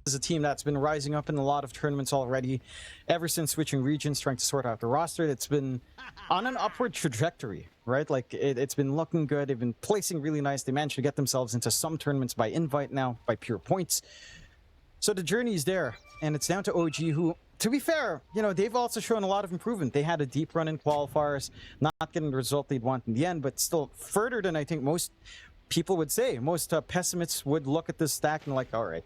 Is a team that's been rising up in a lot of tournaments already. Ever since switching regions, trying to sort out the roster, it's been on an upward trajectory, right? Like, it's been looking good. They've been placing really nice. They managed to get themselves into some tournaments by invite now, by pure points. So the journey is there, and it's down to OG, who, to be fair, you know, they've also shown a lot of improvement. They had a deep run in qualifiers, not getting the result they'd want in the end, but still further than I think most people would say. Most pessimists would look at this stack and like, all right,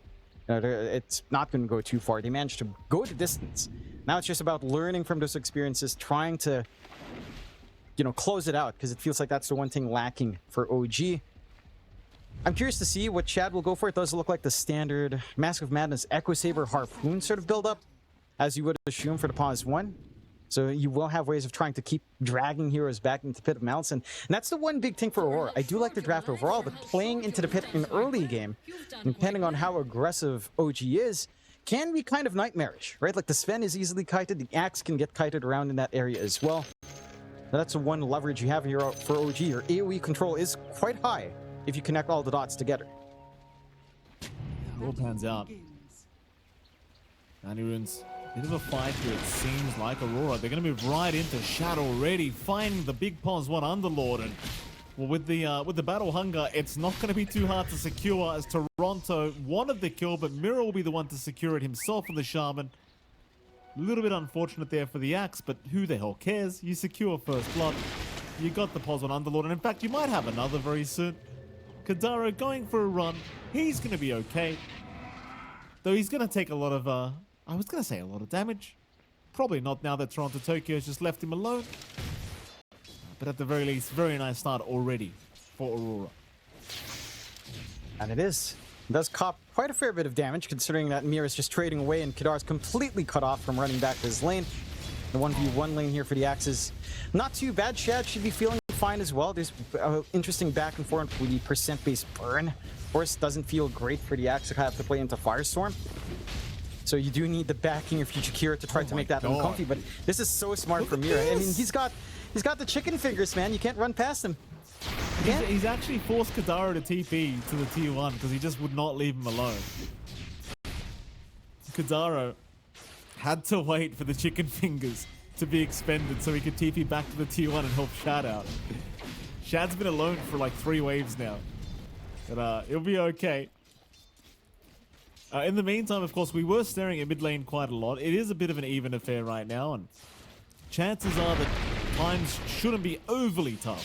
it's not going to go too far. They managed to go the distance. Now it's just about learning from those experiences, trying to, you know, close it out, because it feels like that's the one thing lacking for OG. I'm curious to see what Chad will go for. It does look like the standard Mask of Madness Echo Saber Harpoon sort of build up, as you would assume for the Pause 1. So you will have ways of trying to keep dragging heroes back into the Pit of Malice. And that's the one big thing for Aurora. I do like the draft overall, but playing into the pit in early game, depending on how aggressive OG is, can be kind of nightmarish, right? Like the Sven is easily kited, the Axe can get kited around in that area as well. That's the one leverage you have here for OG. Your AoE control is quite high if you connect all the dots together. All pans out. 90 runes. Bit of a fight here, it seems like. Aurora, they're going to move right into Shadow already, finding the big Pons 1 Underlord. And well, with the battle hunger, it's not going to be too hard to secure, as Toronto wanted the kill, but Mira will be the one to secure it himself from the Shaman. A little bit unfortunate there for the Axe, but who the hell cares? You secure first blood. You got the Pos 1 Underlord, and in fact, you might have another very soon. Kadaro going for a run. He's going to be okay. Though he's going to take a lot of, I was going to say a lot of damage. Probably not now that Toronto Tokyo has just left him alone. But at the very least, very nice start already for Aurora. And it is. It does cop quite a fair bit of damage, considering that Mir is just trading away and Kadar's completely cut off from running back to his lane. The 1v1 lane here for the Axes. Not too bad. Shad should be feeling fine as well. There's interesting back and forth with the percent-based burn. Of course, doesn't feel great for the Axe to have to play into Firestorm. So you do need the backing of future Kira to try to make that uncomfy, but this is so smart from Mira. I mean, he's got the chicken fingers, man. You can't run past him. He's actually forced Kadaro to TP to the T1 because he just would not leave him alone. Kadaro had to wait for the chicken fingers to be expended so he could TP back to the T1 and help Shad out. Shad's been alone for like 3 waves now, but it'll be okay. In the meantime, of course, we were staring at mid lane quite a lot. It is a bit of an even affair right now, and chances are that times shouldn't be overly tough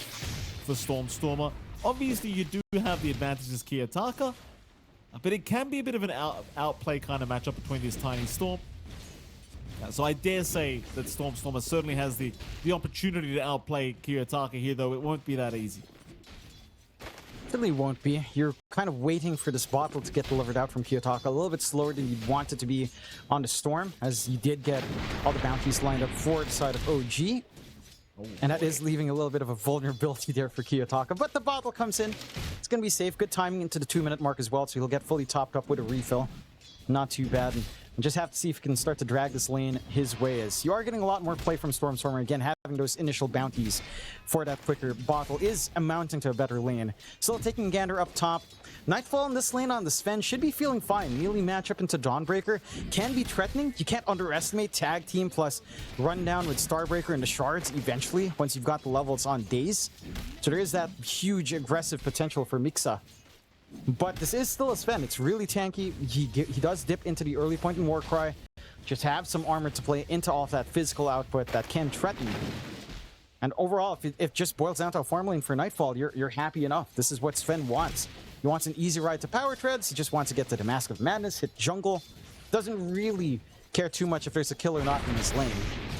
for Stormer. Obviously, you do have the advantages Kiyotaka, but it can be a bit of an outplay kind of matchup between this tiny Storm. So I dare say that Stormer certainly has the opportunity to outplay Kiyotaka here, though it won't be that easy. Certainly won't be. You're kind of waiting for this bottle to get delivered out from Kiyotaka a little bit slower than you'd want it to be on the Storm, as you did get all the bounties lined up for the side of OG. And that is leaving a little bit of a vulnerability there for Kiyotaka. But the bottle comes in. It's going to be safe. Good timing into the 2-minute mark as well, so he'll get fully topped up with a refill. Not too bad. And just have to see if he can start to drag this lane his way, as you are getting a lot more play from Stormer. Again, having those initial bounties for that quicker bottle is amounting to a better lane. Still taking Gander up top. Nightfall in this lane on the Sven should be feeling fine. Melee matchup into Dawnbreaker can be threatening. You can't underestimate tag team plus rundown with Starbreaker into Shards eventually, once you've got the levels on Daze. So there is that huge aggressive potential for Mixa. But this is still a Sven. It's really tanky. He does dip into the early point in Warcry. Just have some armor to play into all of that physical output that can threaten. And overall, if it just boils down to a farm lane for Nightfall, you're happy enough. This is what Sven wants. He wants an easy ride to Power Treads. He just wants to get to the Mask of Madness, hit jungle. Doesn't really care too much if there's a kill or not in this lane.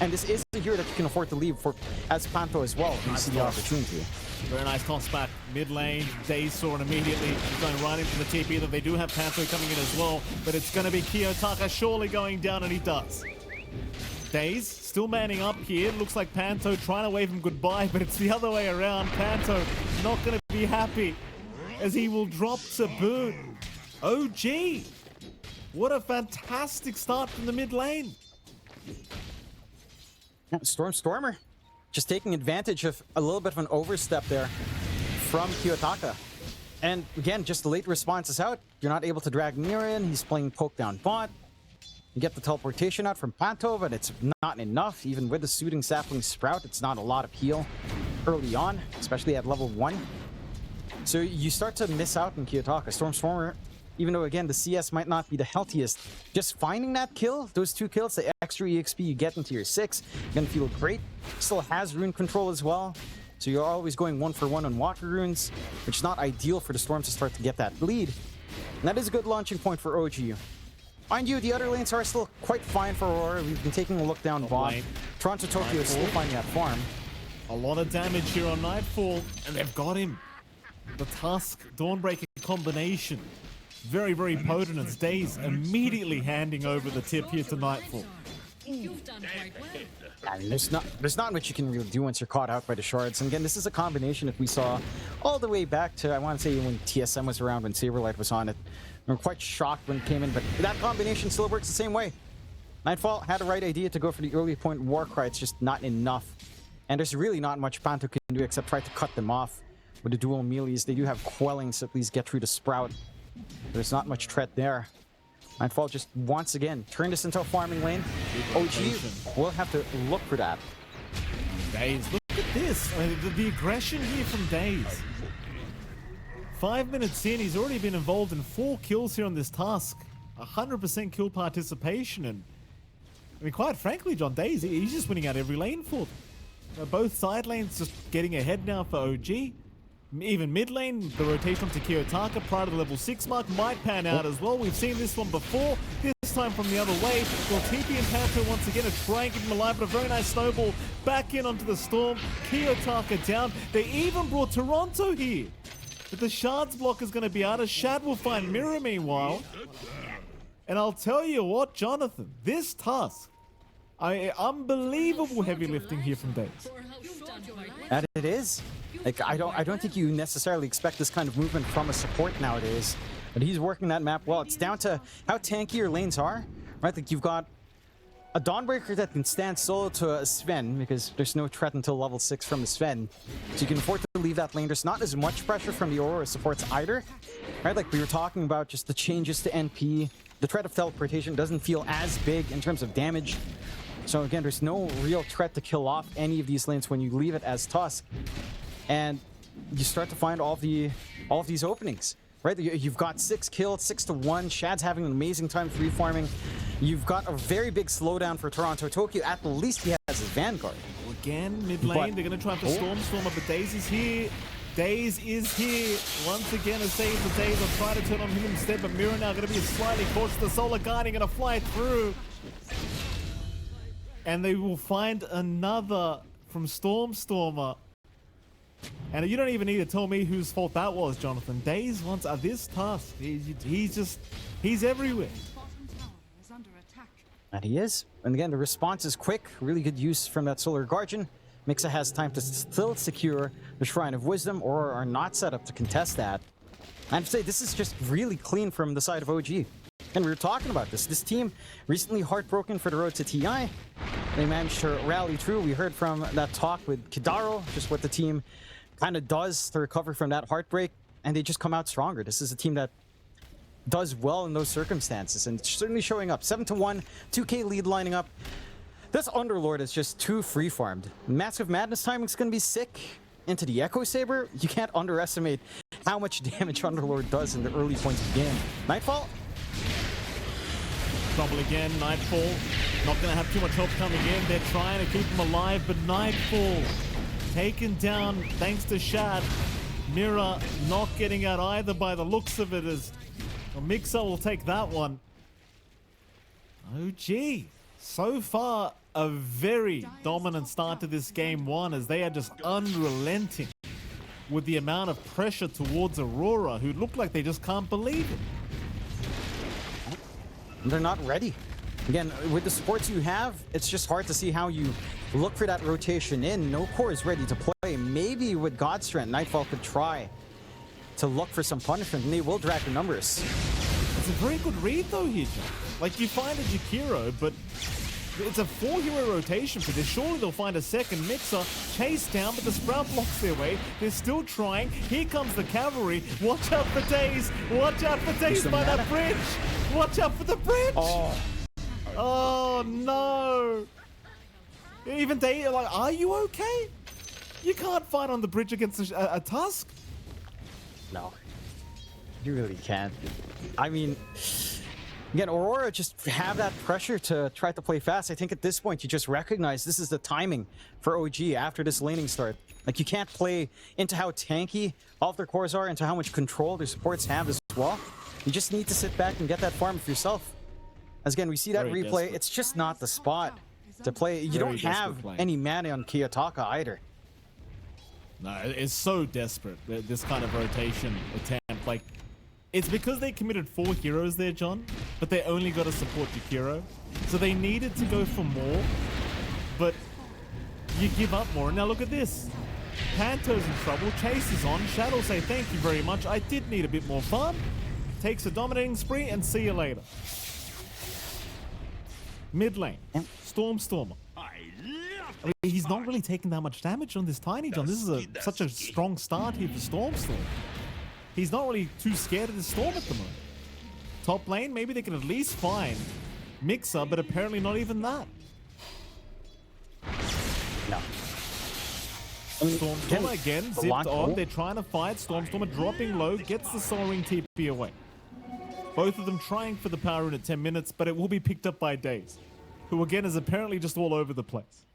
And this is a hero that you can afford to leave for as Panto as well, if you see the opportunity. Very nice toss back mid lane. Daze saw it immediately, going right into the TP. That they do have Panto coming in as well, but it's going to be Kiyotaka surely going down, and he does. Daze still manning up here. Looks like Panto trying to wave him goodbye, but it's the other way around. Panto not going to be happy, as he will drop to boot. OG, what a fantastic start from the mid lane. Stormer just taking advantage of a little bit of an overstep there from Kiyotaka. And again, just the late response is out. You're not able to drag Mira in. He's playing poke down bot. You get the teleportation out from Panto, but it's not enough. Even with the Soothing Sapling Sprout, it's not a lot of heal early on, especially at level 1. So you start to miss out in Kiyotaka. Stormstormer, even though again the CS might not be the healthiest, just finding that kill, those 2 kills, the extra EXP you get into your 6, you're gonna feel great. Still has rune control as well. So you're always going 1-for-1 on Walker runes, which is not ideal for the Storm to start to get that lead. And that is a good launching point for OG. Mind you, the other lanes are still quite fine for Aurora. We've been taking a look down bot. Toronto Tokyo is still finding that farm. A lot of damage here on Nightfall, and they've got him. The Tusk Dawnbreaker combination. Very, very potent. It's Daze immediately handing over the tip here to Nightfall. You've done quite well. And there's not much you can really do once you're caught out by the shards. And again, this is a combination if we saw all the way back to, I want to say, when TSM was around, when Saberlight was on it. We were quite shocked when it came in, but that combination still works the same way. Nightfall had the right idea to go for the early point Warcry. It's just not enough. And there's really not much Panto can do except try to cut them off with the dual melees. They do have quelling, so at least get through the Sprout. There's not much threat there. Nightfall just once again turn this into a farming lane. OG will have to look for that. Daze, look at this. I mean, the aggression here from Daze. 5 minutes in, he's already been involved in 4 kills here on this task. 100% kill participation, and I mean, quite frankly, John Daze, he's just winning out every lane for them. Both side lanes just getting ahead now for OG. Even mid lane, the rotation to Kiyotaka prior to the level 6 mark might pan out as well. We've seen this one before, this time from the other way. Well, TP and Panther once again are trying to keep him alive, but a very nice snowball back in onto the Storm. Kiyotaka down. They even brought Toronto here. But the Shards block is going to be out. A Shad will find Mirror meanwhile. And I'll tell you what, Jonathan, this task, unbelievable heavy lifting here from Daze. And it is. Like I don't think you necessarily expect this kind of movement from a support nowadays. But he's working that map well. It's down to how tanky your lanes are, right? Like you've got a Dawnbreaker that can stand solo to a Sven because there's no threat until level 6 from the Sven. So you can afford to leave that lane. There's not as much pressure from the Aurora supports either, right? Like we were talking about just the changes to NP. The threat of teleportation doesn't feel as big in terms of damage. So again, there's no real threat to kill off any of these lanes when you leave it as Tusk. And you start to find all of these openings, right? You've got 6 kills, 6-1. Shad's having an amazing time free farming. You've got a very big slowdown for Toronto Tokyo. At the least he has his Vanguard. Well, again, mid lane, they're going to try for Stormstormer, but Daze is here. Daze is here. Once again, a save for Daze. I'll try to turn on him instead, but Mira now going to be slightly cautious. The Solar Guardian going to fly through. And they will find another from Stormstormer. And you don't even need to tell me whose fault that was, Jonathan. Daze wants this task. He's everywhere. And he is. And again, the response is quick. Really good use from that Solar Guardian. Mixa has time to still secure the Shrine of Wisdom, or are not set up to contest that. I have to say, this is just really clean from the side of OG. And we were talking about this. This team recently heartbroken for the road to TI. They managed to rally through. We heard from that talk with Kidaro, just what the team kind of does to recover from that heartbreak, and they just come out stronger. This is a team that does well in those circumstances, and certainly showing up. 7-1, 2K lead lining up. This Underlord is just too free-farmed. Mask of Madness timing is going to be sick. Into the Echo Saber, you can't underestimate how much damage Underlord does in the early points of the game. Nightfall. Double again, Nightfall. Not going to have too much help coming in. They're trying to keep him alive, but Nightfall taken down thanks to Shad. Mira not getting out either by the looks of it, as Mixa will take that one. OG, so far a very dominant start to this game one, as they are just unrelenting with the amount of pressure towards Aurora, who look like they just can't believe it. They're not ready. Again, with the supports you have, it's just hard to see how you look for that rotation in. No core is ready to play. Maybe with God's Strength, Nightfall could try to look for some punishment, and they will drag the numbers. It's a very good read though here, John. Like, you find a Jakiro, but It's a 4-hero rotation for this. Surely they'll find a second mixer. Chase down, but the Sprout blocks their way. They're still trying. Here comes the cavalry. Watch out for Daze. Watch out for Daze by that bridge. Watch out for the bridge. Oh no. Even Daze, like, are you okay? You can't fight on the bridge against a Tusk. No. You really can't. I mean, again, Aurora just have that pressure to try to play fast. I think at this point, you just recognize this is the timing for OG after this laning start. Like, you can't play into how tanky all of their cores are, into how much control their supports have as well. You just need to sit back and get that farm for yourself. As again, we see that Very replay. desperate. It's just not the spot to play. You Very don't have desperate play. any mana on Kiyotaka either. No, it's so desperate, this kind of rotation attempt. Like, it's because they committed 4 heroes there, John, but they only got to support Jakiro. So they needed to go for more, but you give up more. And now look at this. Panto's in trouble. Chase is on. Shadow say thank you very much. I did need a bit more fun. Takes a dominating spree and see you later. Mid lane. Stormer. I mean, he's not really taking that much damage on this Tiny John. This is such a strong start here for Storm. He's not really too scared of the Storm at the moment. Top lane, maybe they can at least find Mixer, but apparently not even that. No. Stormstormer again, zipped on. Pool. They're trying to fight. Stormstormer dropping low, gets the Soul Ring TP away. Both of them trying for the power rune at 10 minutes, but it will be picked up by Daze, who again is apparently just all over the place.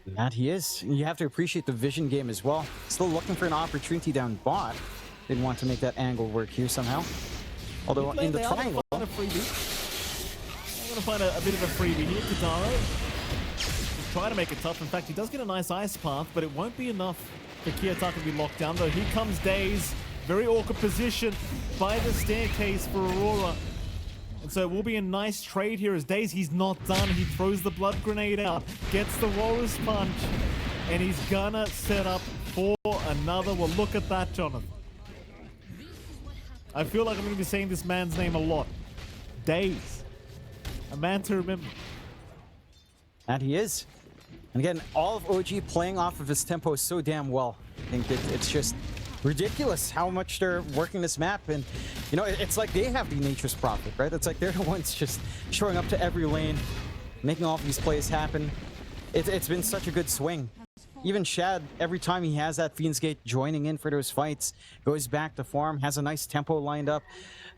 That he is. You have to appreciate the vision game as well. Still looking for an opportunity down bot. Didn't want to make that angle work here somehow. Although in the triangle. I'm going to find a bit of a freebie here. Kadaro is trying to make it tough. In fact, he does get a nice ice path, but it won't be enough for Kiyotaka to be locked down. Though here comes Daze. Very awkward position by the staircase for Aurora. And so it will be a nice trade here as Daze, he's not done. He throws the blood grenade out, gets the Walrus Punch, and he's gonna set up for another. Well, look at that, Jonathan. I feel like I'm gonna be saying this man's name a lot. Daze. A man to remember. That he is. And again, all of OG playing off of his tempo so damn well. I think it's just ridiculous how much they're working this map, and you know, it's like they have the Nature's Prophet, right? It's like they're the ones just showing up to every lane, making all of these plays happen. It's been such a good swing. Even Shad, every time he has that Fiend's Gate joining in for those fights, goes back to farm, has a nice tempo lined up.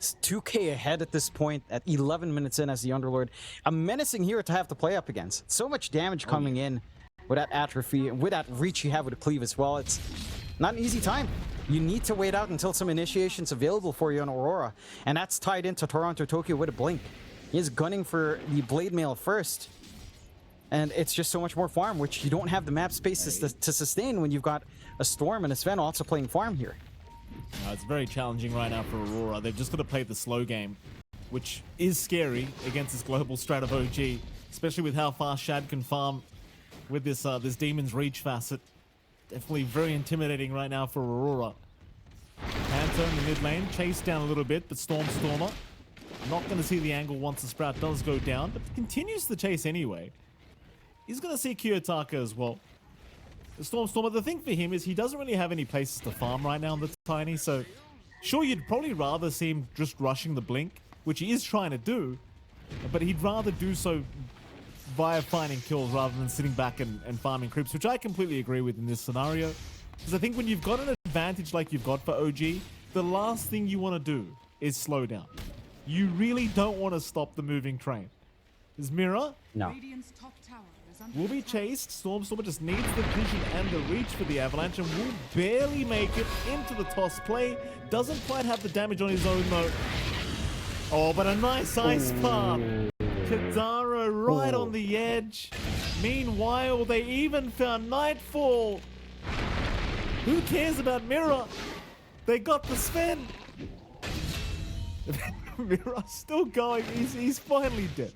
2k ahead at this point, at 11 minutes in as the Underlord. A menacing hero to have to play up against. So much damage coming in with that atrophy, with that reach you have with a cleave as well. It's not an easy time. You need to wait out until some initiation's available for you on Aurora, and that's tied into Toronto Tokyo with a blink. He is gunning for the Blade Mail first, and it's just so much more farm, which you don't have the map spaces to sustain when you've got a Storm and a Sven also playing farm here. It's very challenging right now for Aurora. They've just got to play the slow game, which is scary against this global strat of OG, especially with how fast Shad can farm with this this Demon's Reach facet. Definitely very intimidating right now for Aurora. Panto in the mid lane, chased down a little bit, but Stormer not going to see the angle once the Sprout does go down, but continues the chase anyway. He's going to see Kiyotaka as well. The Stormer, the thing for him is he doesn't really have any places to farm right now on the Tiny, so sure, you'd probably rather see him just rushing the Blink, which he is trying to do, but he'd rather do so via finding kills rather than sitting back and farming creeps, which I completely agree with in this scenario. Because I think when you've got an advantage like you've got for OG, the last thing you want to do is slow down. You really don't want to stop the moving train. Is Mira? No. Will be chased. Stormer just needs the vision and the reach for the Avalanche and will barely make it into the toss play. Doesn't quite have the damage on his own though. Oh, but a nice ice path. Kadaro right on the edge. Meanwhile, they even found Nightfall. Who cares about Mira? They got the Sven. Mira's still going. He's finally dead.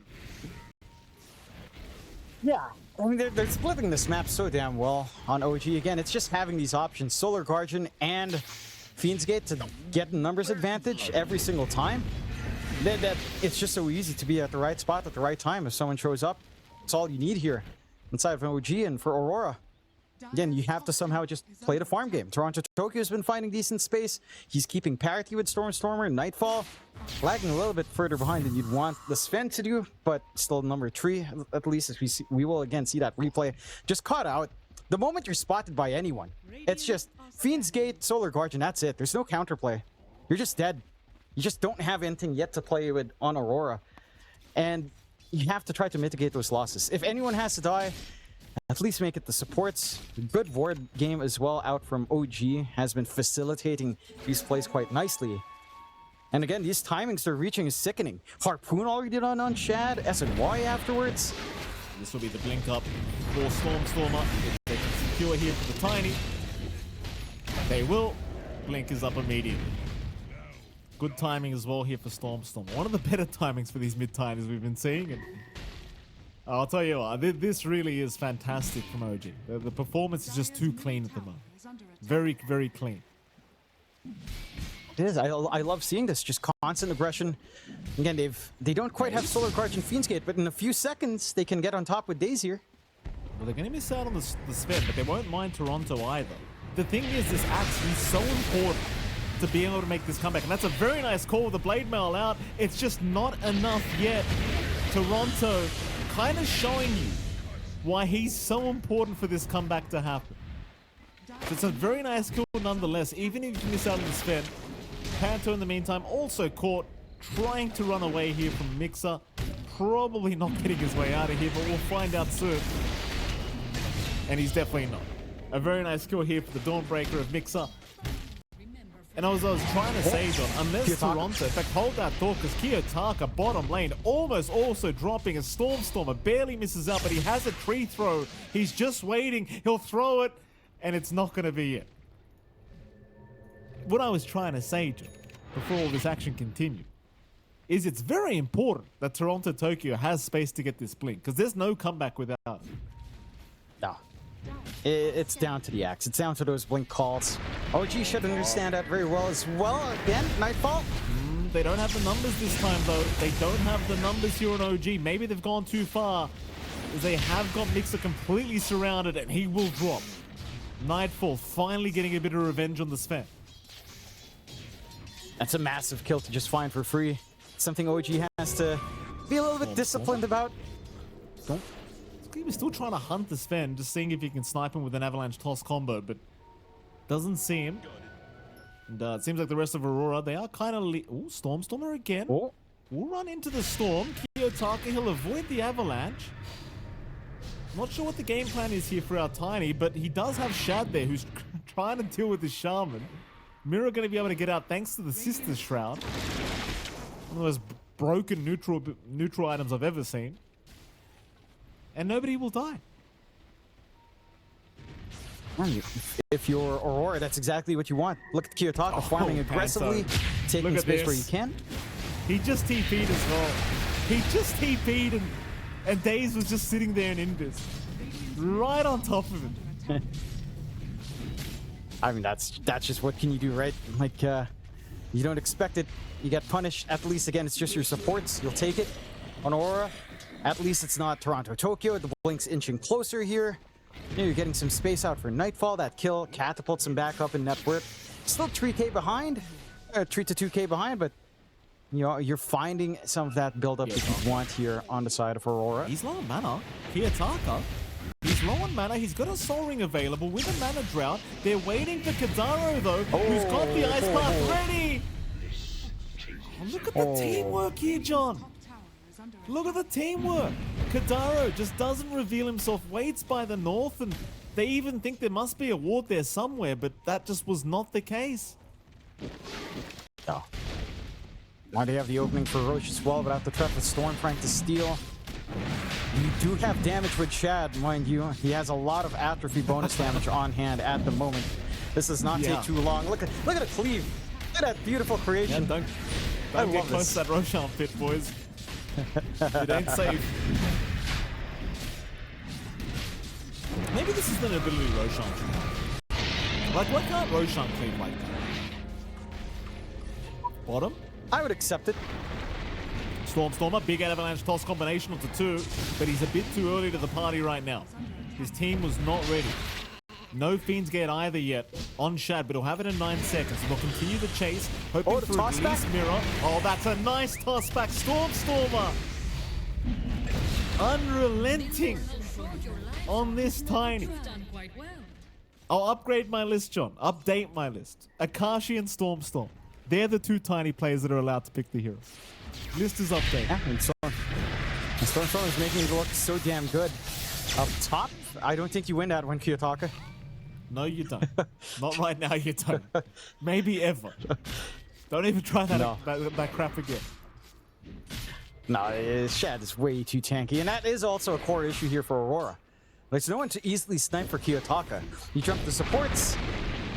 Yeah, I mean, they're splitting this map so damn well on OG. Again, it's just having these options, Solar Guardian and Fiend's Gate, to get numbers advantage every single time. It's just so easy to be at the right spot at the right time if someone shows up. That's all you need here inside of an OG. And for Aurora, again, you have to somehow just play the farm game. Toronto Tokyo has been finding decent space. He's keeping parity with Stormer. Nightfall lagging a little bit further behind than you'd want the Sven to do, but still number 3 at least. As we will again see that replay. Just caught out. The moment you're spotted by anyone, it's just Fiend's Gate, Solar Guardian. That's it. There's no counterplay. You're just dead. You just don't have anything yet to play with on Aurora, and you have to try to mitigate those losses. If anyone has to die, at least make it the supports. Good ward game as well out from OG has been facilitating these plays quite nicely. And again, these timings they're reaching is sickening. Harpoon already done on Shad, SNY afterwards. This will be the blink up for Stormer. If they can secure here for the Tiny, they will. Blink is up immediately. Good timing as well here for Storm. One of the better timings for these mid-tiners we've been seeing. And I'll tell you what, this really is fantastic from OG. The performance is just too clean at the moment. Very, very clean. It is. I love seeing this. Just constant aggression. Again, they don't quite have Solar Guardian Fiend's Gate, but in a few seconds they can get on top with Daze here. Well, they're going to miss out on the Sven, but they won't mind Toronto either. The thing is, this Axe is so important to be able to make this comeback, and that's a very nice call with the Blade Mail out. It's just not enough yet. Toronto kind of showing you why he's so important for this comeback to happen. So it's a very nice kill nonetheless, even if you miss out on the Sven. Panto in the meantime also caught trying to run away here from Mixer. Probably not getting his way out of here, but we'll find out soon. And he's definitely not. A very nice kill here for the Dawnbreaker of Mixer. And as I was trying to say, John, unless Toronto, in fact, hold that thought, because Kiyotaka, bottom lane, almost also dropping as Stormer barely misses out, but he has a tree throw. He's just waiting. He'll throw it, and it's not going to be it. What I was trying to say, John, before all this action continued, is it's very important that Toronto Tokyo has space to get this blink, because there's no comeback without it. No. It's down to the Axe. It's down to those blink calls. OG should understand that very well as well. Again, Nightfall. They don't have the numbers this time, though. They don't have the numbers here on OG. Maybe they've gone too far. They have got Mixer completely surrounded, and he will drop. Nightfall finally getting a bit of revenge on the Sven. That's a massive kill to just find for free. Something OG has to be a little bit disciplined about. He was still trying to hunt the Sven, just seeing if he can snipe him with an avalanche toss combo, but doesn't see him. And it seems like the rest of Aurora, they are kind of... Ooh, Stormer again. Oh. We'll run into the Storm. Kiyotaka, he'll avoid the avalanche. Not sure what the game plan is here for our Tiny, but he does have Shad there, who's trying to deal with the Shaman. Mirror going to be able to get out thanks to the Sister's Shroud. One of those broken neutral items I've ever seen. And nobody will die. If you're Aurora, that's exactly what you want. Look at Kiyotaka farming aggressively, taking space where you can. He just TP'd as well. He just TP'd and Daze was just sitting there in Invis. Right on top of him. I mean, that's just what can you do, right? Like, you don't expect it. You get punished. At least, again, it's just your supports. You'll take it on Aurora. At least it's not Toronto Tokyo. The blink's inching closer here. You're getting some space out for Nightfall. That kill catapults him back up in net worth. Still 3k behind, 3 to 2k behind, but you know, you're finding some of that build-up that you want here on the side of Aurora. He's low on mana. Kiyotaka. He's low on mana. He's got a Soul Ring available with a mana drought. They're waiting for Kadaro, though, who's got the Ice Path ready. Oh, look at the teamwork here, John. Look at the teamwork. Kadaro just doesn't reveal himself, waits by the north, and they even think there must be a ward there somewhere, but that just was not the case. Oh. Why do you have the opening for Roche as well, but out the trap with Stormfrank to steal? You do have damage with Shad, mind you. He has a lot of atrophy bonus damage on hand at the moment. This does not take too long. Look at a cleave. Look at that beautiful creation. Yeah, don't get close to that Roshan pit, boys. It ain't safe. Maybe this is an ability Roshan should have. Like, why can't Roshan cleave like that? Bottom? I would accept it. Stormer, big avalanche toss combination onto 2, but he's a bit too early to the party right now. His team was not ready. No Fiend's Gate either yet on Shad, but he'll have it in 9 seconds. He'll continue the chase, hoping for a release mirror. Oh, that's a nice toss back. Stormer. Unrelenting on this Tiny. You've done quite well. I'll upgrade my list, John. Update my list. Akashi and Storm. They're the 2 Tiny players that are allowed to pick the heroes. List is updated. Yeah, and Storm is making it look so damn good. Up top, I don't think you win that one, Kiyotaka. No, you don't. Not right now, you don't. Maybe ever. Don't even try that crap again. No, Shad is way too tanky, and that is also a core issue here for Aurora. There's no one to easily snipe for Kiyotaka. You jump the supports.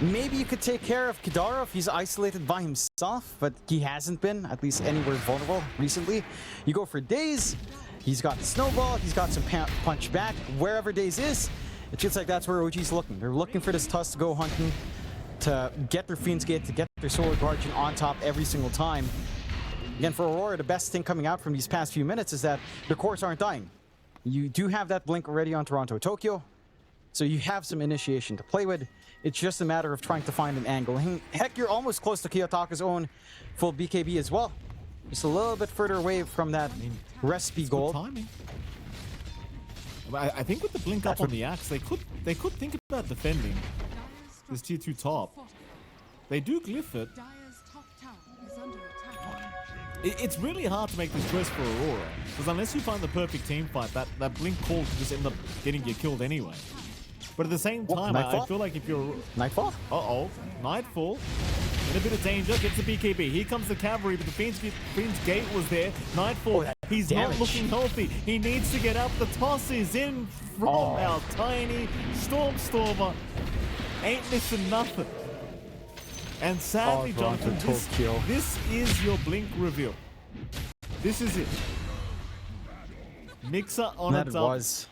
Maybe you could take care of Kidara if he's isolated by himself, but he hasn't been, at least anywhere vulnerable recently. You go for Daze. He's got the Snowball. He's got some punch back. Wherever Daze is, it feels like that's where OG's looking. They're looking for this Tusk to go hunting, to get their Fiend's Gate, to get their Solar Guardian on top every single time. Again, for Aurora, the best thing coming out from these past few minutes is that their cores aren't dying. You do have that blink already on Toronto Tokyo, so you have some initiation to play with. It's just a matter of trying to find an angle. Heck, you're almost close to Kiyotaka's own full BKB as well. Just a little bit further away from that recipe goal. Timing. I think with the blink up on the Axe, they could think about defending this tier 2 top. They do glyph it. It's really hard to make this choice for Aurora, because unless you find the perfect team fight, that blink call could just end up getting you killed anyway. But at the same time, I feel like if you're... Nightfall? Uh-oh. Nightfall. In a bit of danger. Gets the BKB. Here comes the cavalry, but the Fiend's Gate was there. Nightfall. He's not looking healthy. He needs to get up. The toss is in from our Tiny Stormer. Ain't missing nothing. And sadly, Jonathan, this is your blink reveal. This is it. Mixer on its up. Was.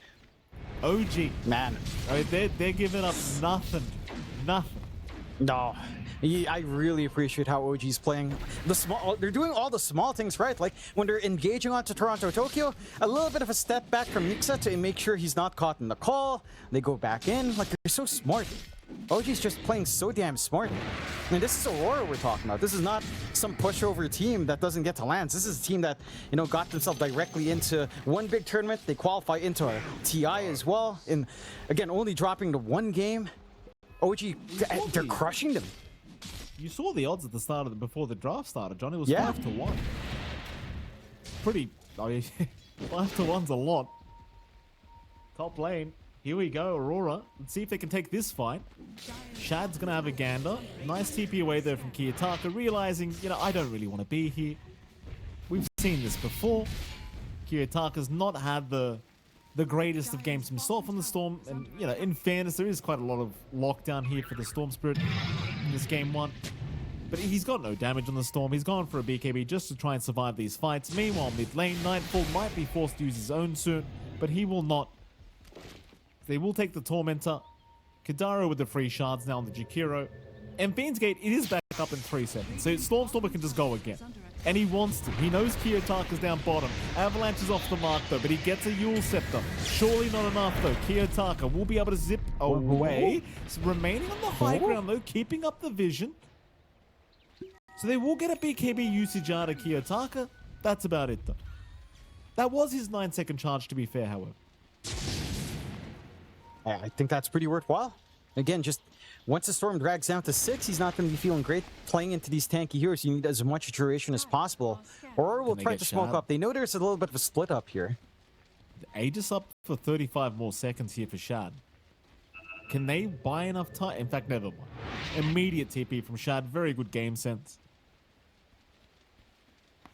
OG. Man. I mean, they're giving up nothing. Nothing. No. I really appreciate how OG's playing the small. They're doing all the small things right. Like when they're engaging onto Toronto Tokyo, a little bit of a step back from Mixa to make sure he's not caught in the call. They go back in. Like, they're so smart. OG's just playing so damn smart. I mean, this is Aurora we're talking about. This is not some pushover team that doesn't get to lands. This is a team that, got themselves directly into one big tournament. They qualify into a TI as well. And again, only dropping to 1 game. OG, they're crushing them. You saw the odds at the start before the draft started, John. It was 5-1. Pretty. I mean, 5-1's a lot. Top lane. Here we go, Aurora. Let's see if they can take this fight. Shad's gonna have a gander. Nice TP away there from Kiyotaka, realizing, I don't really want to be here. We've seen this before. Kiyotaka's not had the greatest of games himself on the Storm, and in fairness, there is quite a lot of lockdown here for the Storm Spirit in this game 1. But he's got no damage on the Storm. He's gone for a BKB just to try and survive these fights. Meanwhile, mid lane, Nightfall might be forced to use his own soon, but he will not. They will take the Tormentor. Kidara with the free shards now on the Jakiro. And Fiend's Gate, it is back up in 3 seconds. So Stormer can just go again. And he wants to. He knows Kiyotaka's down bottom. Avalanche is off the mark though, but he gets a Yule Scepter. Surely not enough though. Kiyotaka will be able to zip away. So remaining on the high ground though, keeping up the vision. So they will get a BKB usage out of Kiyotaka. That's about it though. That was his 9-second charge, to be fair, however. I think that's pretty worthwhile. Again, just once the Storm drags down to 6, he's not going to be feeling great playing into these tanky heroes. You need as much duration as possible. Aurora will try to smoke up. They know there's a little bit of a split up here. Aegis up for 35 more seconds here for Shad. Can they buy enough time? In fact, never mind. Immediate TP from Shad. Very good game sense.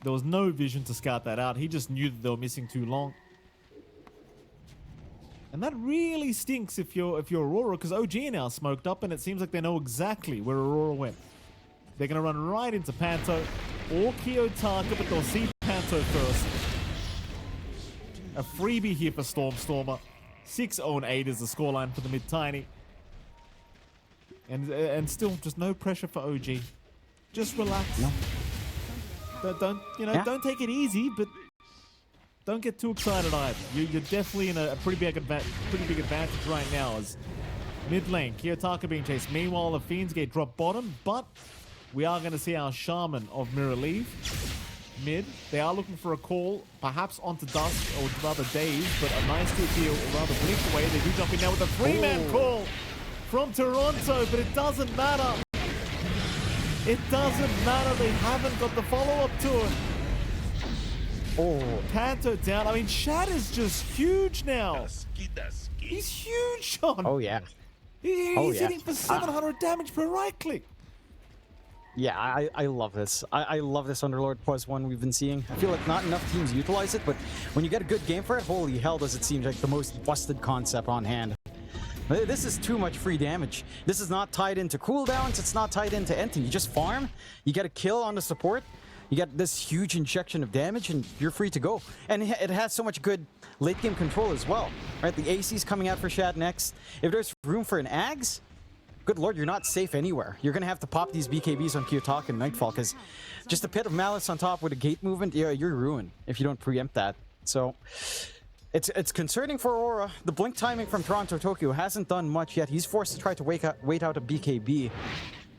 There was no vision to scout that out. He just knew that they were missing too long. And that really stinks if you're Aurora, because OG are now smoked up, and it seems like they know exactly where Aurora went. They're going to run right into Panto or Kiyotaka, but they'll see Panto first. A freebie here for Stormer. 6-0-8 is the scoreline for the mid-tiny. And still, just no pressure for OG. Just relax. No. Don't you know? Yeah. Don't take it easy, but don't get too excited either. You're definitely in a pretty big advantage right now as mid lane, Kiyotaka being chased. Meanwhile, the Fiends get dropped bottom, but we are going to see our Shaman of Mirror leave mid. They are looking for a call, perhaps onto Dusk or rather Daze, but a nice 2 kill, or rather blink away. They do jump in now with a 3-man call from Toronto, but it doesn't matter. It doesn't matter. They haven't got the follow-up to it. Oh, Panto down. I mean, Shad is just huge now. He's huge, Sean. oh yeah. He's hitting for 700 damage per right click. Yeah, I love this. I love this Underlord +1 we've been seeing. I feel like not enough teams utilize it, but when you get a good game for it, holy hell does it seem like the most busted concept on hand. This is too much free damage. This is not tied into cooldowns, it's not tied into anything. You just farm, you get a kill on the support, you get this huge injection of damage, and you're free to go. And it has so much good late game control as well. Right, the AC's coming out for Shad next. If there's room for an Ags, good lord, you're not safe anywhere. You're gonna have to pop these BKBs on Kiyotaka and Nightfall, because just a Pit of Malice on top with a gate movement, yeah, you're ruined if you don't preempt that. So it's concerning for Aurora. The blink timing from Toronto Tokyo hasn't done much yet. He's forced to try to wait out a BKB.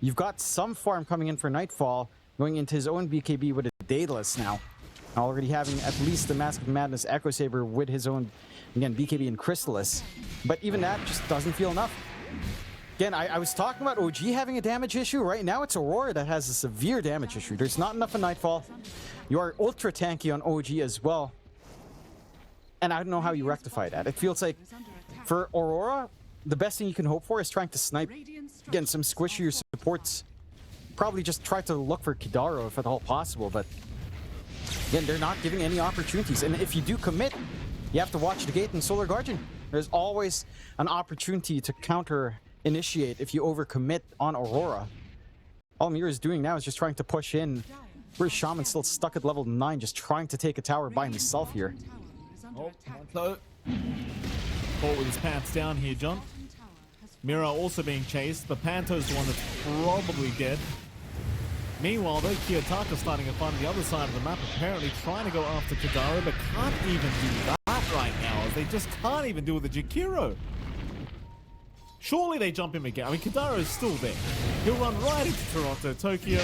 You've got some farm coming in for Nightfall, going into his own BKB with a Daedalus now. Already having at least the Mask of Madness Echo Saber with his own, again, BKB and Chrysalis. But even that just doesn't feel enough. Again, I was talking about OG having a damage issue. Right now, it's Aurora that has a severe damage issue. There's not enough in Nightfall. You are ultra tanky on OG as well. And I don't know how you rectify that. It feels like for Aurora, the best thing you can hope for is trying to snipe, again, some squishier supports. Probably just try to look for Kidaro if at all possible, but again, they're not giving any opportunities. And if you do commit, you have to watch the gate and Solar Guardian. There's always an opportunity to counter initiate if you overcommit on Aurora. All Mira is doing now is just trying to push in. Where's Shaman still stuck at level 9, just trying to take a tower by himself here. Oh, Panto. Caught with his pants down here, John. Mira also being chased, but Panto's the one that's probably dead. Meanwhile, though, Kiyotaka's starting to find the other side of the map, apparently trying to go after Kidaro, but can't even do that right now, as they just can't even do with the Jakiro. Surely they jump him again. I mean, Kidaro is still there. He'll run right into Toronto, Tokyo.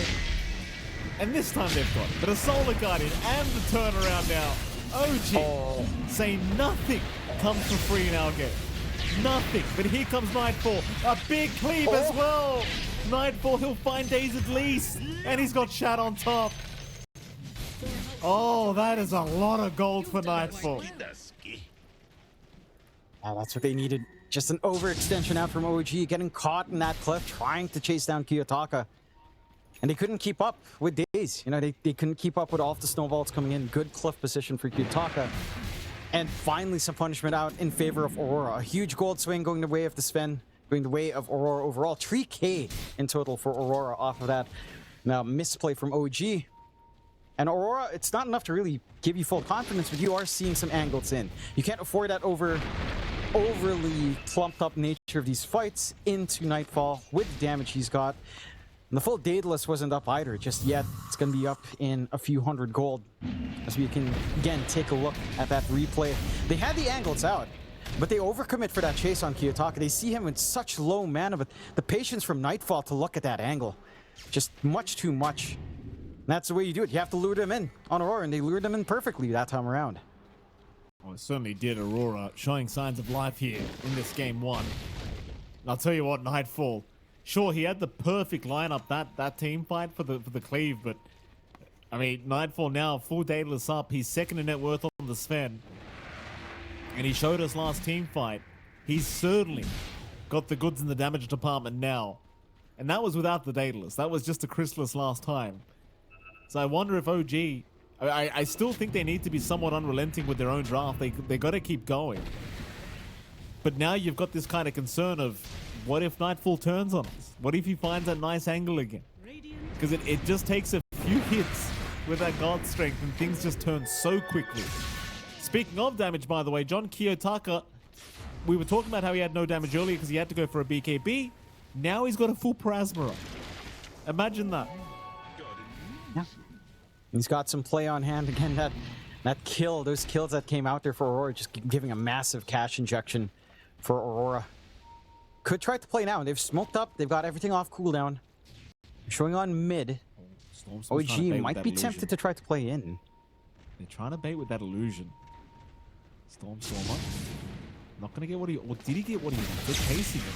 And this time they've got it. But a Solar Guardian and the turnaround now. OG say nothing comes for free in our game. Nothing. But here comes Nightfall. A big cleave as well. Nightfall, he'll find Daze at least. And he's got Shad on top. Oh, that is a lot of gold for Nightfall. Oh, that's what they needed. Just an overextension out from OG, getting caught in that cliff, trying to chase down Kiyotaka. And they couldn't keep up with Daze. You know, they couldn't keep up with all of the snowballs coming in. Good cliff position for Kiyotaka. And finally some punishment out in favor of Aurora. A huge gold swing going the way of the Sven, going the way of Aurora overall. 3K in total for Aurora off of that. Now, misplay from OG. And Aurora, it's not enough to really give you full confidence, but you are seeing some angles in. You can't afford that overly clumped up nature of these fights into Nightfall with the damage he's got. And the full Daedalus wasn't up either just yet. It's going to be up in a few hundred gold as we can, again, take a look at that replay. They had the angles out, but they overcommit for that chase on Kiyotaka. They see him in such low mana, but the patience from Nightfall to look at that angle, just much too much. And that's the way you do it. You have to lure them in on Aurora, and they lured them in perfectly that time around. Well, it certainly did. Aurora showing signs of life here in this game 1. And I'll tell you what, Nightfall. Sure, he had the perfect lineup, that team fight for the cleave, but I mean, Nightfall now full Daedalus up. He's second in net worth on the Sven, and he showed us last team fight. He's certainly got the goods in the damage department now, and that was without the Daedalus. That was just a Chrysalis last time. So I wonder if OG. I still think they need to be somewhat unrelenting with their own draft. They got to keep going. But now you've got this kind of concern of, what if Nightfall turns on us? What if he finds a nice angle again? Because it just takes a few hits with that God Strength and things just turn so quickly. Speaking of damage, by the way, John Kiyotaka, we were talking about how he had no damage earlier because he had to go for a BKB. Now he's got a full Parasmara. Imagine that. Yeah. He's got some play on hand again. That kill, those kills that came out there for Aurora, just giving a massive cash injection for Aurora. Could try to play now. They've smoked up. They've got everything off cooldown. Showing on mid. OG might be tempted to try to play in. They're trying to bait with that illusion. Stormer. Not going to get what he... Or did he get what he wanted? They're chasing him.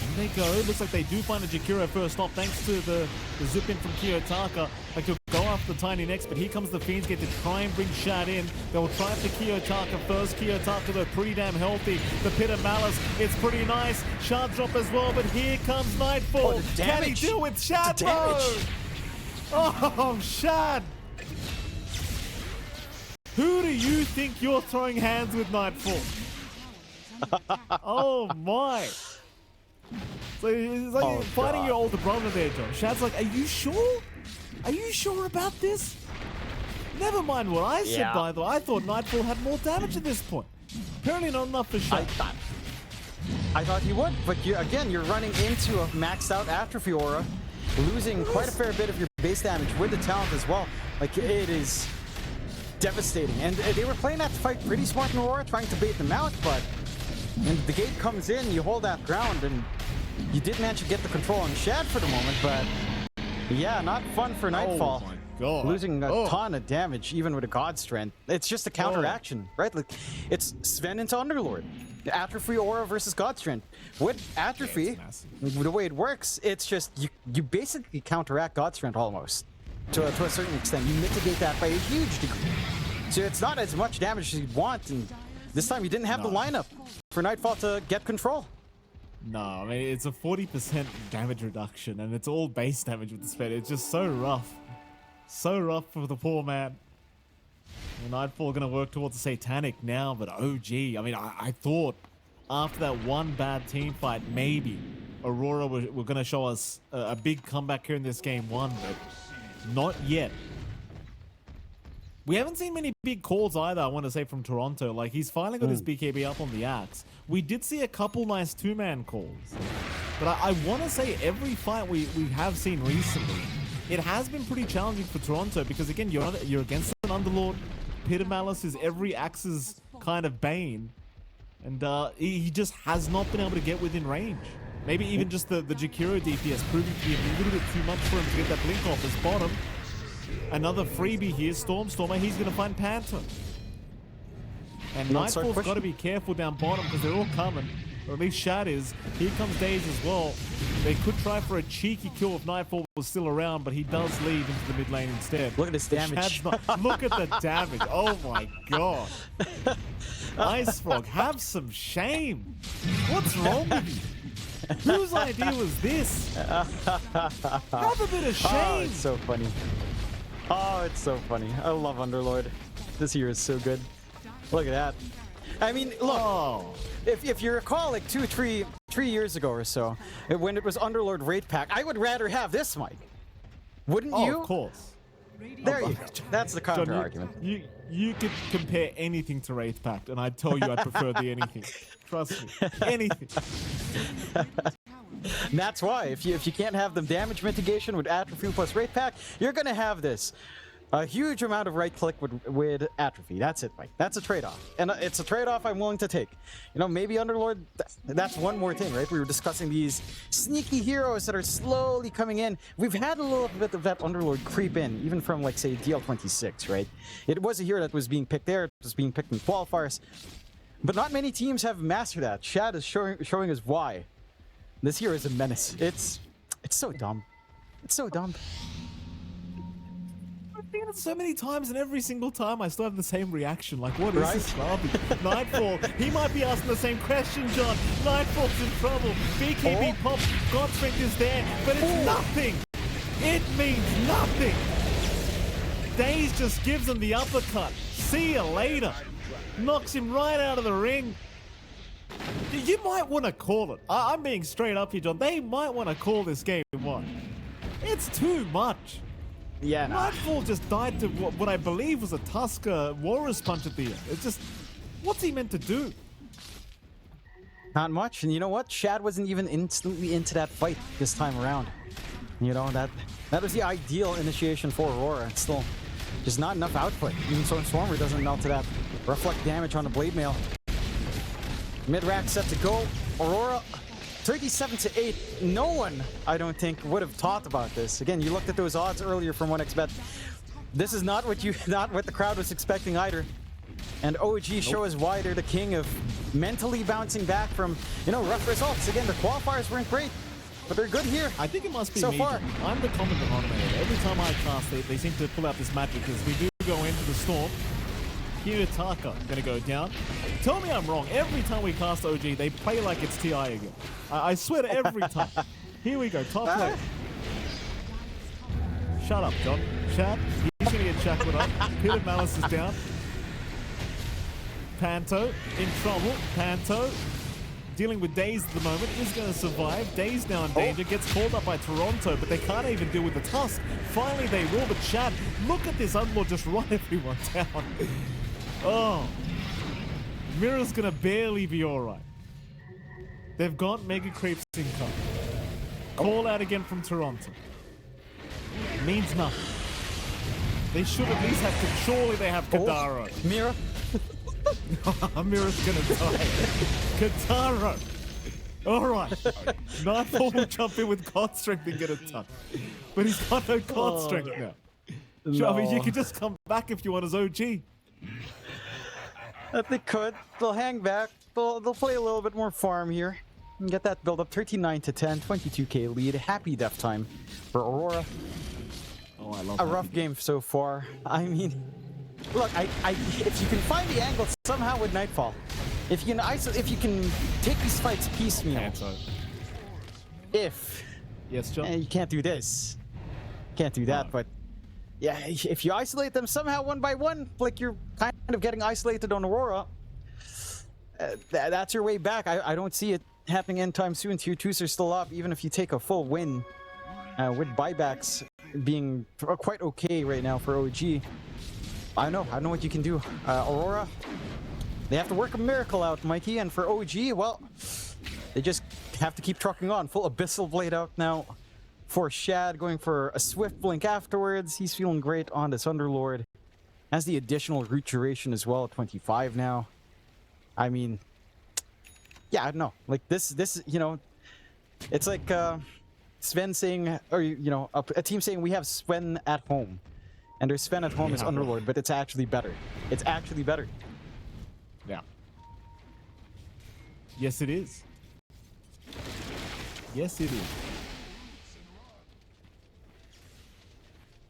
In they go. Looks like they do find a Jakiro first off, thanks to the zip in from Kiyotaka. Like he'll go after the Tiny next, but here comes the Fiends get to try and bring Shad in. They'll try for Kiyotaka first. Kiyotaka, though, pretty damn healthy. The Pit of Malice, it's pretty nice. Shard drop as well, but here comes Nightfall. Oh, can he deal with Shad, though? Oh, Shad! Who do you think you're throwing hands with, Nightfall? Oh my! So it's like fighting your older brother there, John. Shad's like, are you sure? Are you sure about this? Never mind what I said, by the way. I thought Nightfall had more damage at this point. Apparently not enough for Shad. I thought he would, but again, you're running into a maxed out Atrophy Aura, losing quite a fair bit of your base damage with the talent as well. Like, it is devastating. And they were playing that fight pretty smart in Aurora, trying to bait them out, but when the gate comes in, you hold that ground, and you did manage to get the control on Shad for the moment, but yeah, not fun for Nightfall. Oh my God. Losing a ton of damage, even with a God Strength. It's just a counteraction, right? Like, it's Sven into Underlord. Atrophy Aura versus God Strength. With Atrophy, the way it works, it's just, you basically counteract God Strength almost. To a certain extent. You mitigate that by a huge degree. So it's not as much damage as you'd want, and this time you didn't have the lineup for Nightfall to get control. No, I mean, it's a 40% damage reduction, and it's all base damage with the spell. It's just so rough. So rough for the poor man. Well, Nightfall going to work towards the Satanic now, but OG, I mean, I thought after that one bad team fight, maybe Aurora were going to show us a big comeback here in this game one, but not yet. We haven't seen many big calls either, I want to say, from Toronto. Like, he's finally got his BKB up on the axe. We did see a couple nice two-man calls. But I want to say every fight we have seen recently, it has been pretty challenging for Toronto because, again, you're against an Underlord. Pit of Malice is every axe's kind of bane. And he just has not been able to get within range. Maybe even just the Jakiro DPS proving to be a little bit too much for him to get that blink off his bottom. Another freebie here, Stormer, he's going to find Panther. And Nightfall's got to be careful down bottom because they're all coming. Or at least Shad is. Here comes Daze as well. They could try for a cheeky kill if Nightfall was still around, but he does lead into the mid lane instead. Look at this damage. Look at the damage. Oh my God. Ice Frog, have some shame. What's wrong with you? Whose idea was this? Have a bit of shame. Oh, it's so funny. Oh, it's so funny. I love Underlord. This year is so good. Look at that. I mean, look, if you recall, like 3 years ago or so, when it was Underlord Raid Pack, I would rather have this, Mike. Wouldn't you? Of course. There you go. That's the counter argument. You could compare anything to Wraith Pact, and I'd tell you I'd prefer the anything. Trust me, anything. That's why, if you can't have the damage mitigation with Atrophy plus Wraith Pack, you're gonna have this. A huge amount of right click with Atrophy. That's it, Mike. That's a trade-off. And it's a trade-off I'm willing to take. You know, maybe Underlord, that's one more thing, right? We were discussing these sneaky heroes that are slowly coming in. We've had a little bit of that Underlord creep in, even from, like, say, DL26, right? It was a hero that was being picked there. It was being picked in qualifiers. But not many teams have mastered that. Shad is showing us why. This hero is a menace. It's so dumb. It's so dumb. I've seen it so many times, and every single time I still have the same reaction. Like, what is this garbage? Nightfall, he might be asking the same question, John. Nightfall's in trouble. BKB pops, God Strength is there, but it's nothing. It means nothing. Daze just gives him the uppercut. See you later. Knocks him right out of the ring. You might want to call it. I'm being straight up here, John. They might want to call this game one. It's too much. Yeah, Nightfall just died to what I believe was a Tusker Walrus punch at the end. It's just, what's he meant to do? Not much. And you know what? Shad wasn't even instantly into that fight this time around. You know, that was the ideal initiation for Aurora. It's still just not enough output. Even Stormer doesn't melt to that reflect damage on the blade mail. Mid-rack set to go. Aurora 37-8. No one, I don't think, would have thought about this. Again, you looked at those odds earlier from 1xBet. This is not what the crowd was expecting either. And OG show is why they're the king of mentally bouncing back from, you know, rough results. Again, the qualifiers weren't great, but they're good here. I think it must be so me. far. I'm the common denominator. Every time I cast, they seem to pull out this magic because we do go into the storm. Kiyotaka gonna go down. Tell me I'm wrong. Every time we cast OG, they play like it's TI again. I swear to every time. Here we go, top lane. Shut up, John. Chad, he's gonna get shackled up. Peter Malice is down. Panto in trouble. Panto dealing with Daze at the moment, is going to survive. Daze now in danger, gets called up by Toronto, but they can't even deal with the Tusk. Finally they will, but Chad, look at this Unlord just run everyone down. Oh, Mirror's going to barely be alright. They've got Mega Creeps in cover. Call out again from Toronto. Means nothing. They should at least have, surely they have Kadaro. Mira. Mira's gonna die. Katara. Alright. Nightfall will jump in with God Strength and get a ton. But he's got no God Strength now. No. I mean, you can just come back if you want as OG. They could. They'll hang back. They'll play a little bit more farm here. And get that build up 39-10, 22k lead. Happy death time for Aurora. Oh, I love a rough game so far. I mean, look, if you can find the angle somehow with Nightfall, if you can take these fights piecemeal, yes, John, you can't do this, can't do that, but yeah, if you isolate them somehow one by one, like you're kind of getting isolated on Aurora, that's your way back. I don't see it happening anytime soon. Tier 2s are still up, even if you take a full win, with buybacks being quite okay right now for OG. I know what you can do. Aurora, they have to work a miracle out, Mikey, and for OG, well, they just have to keep trucking on. Full Abyssal Blade out now for Shad, going for a Swift Blink afterwards. He's feeling great on this Underlord. Has the additional root duration as well at 25 now. I mean, yeah, I don't know. Like this, you know, it's like Sven saying, or you know, a team saying we have Sven at home. And their Sven at home is Underlord, but it's actually better. It's actually better. Yeah. Yes, it is. Yes, it is.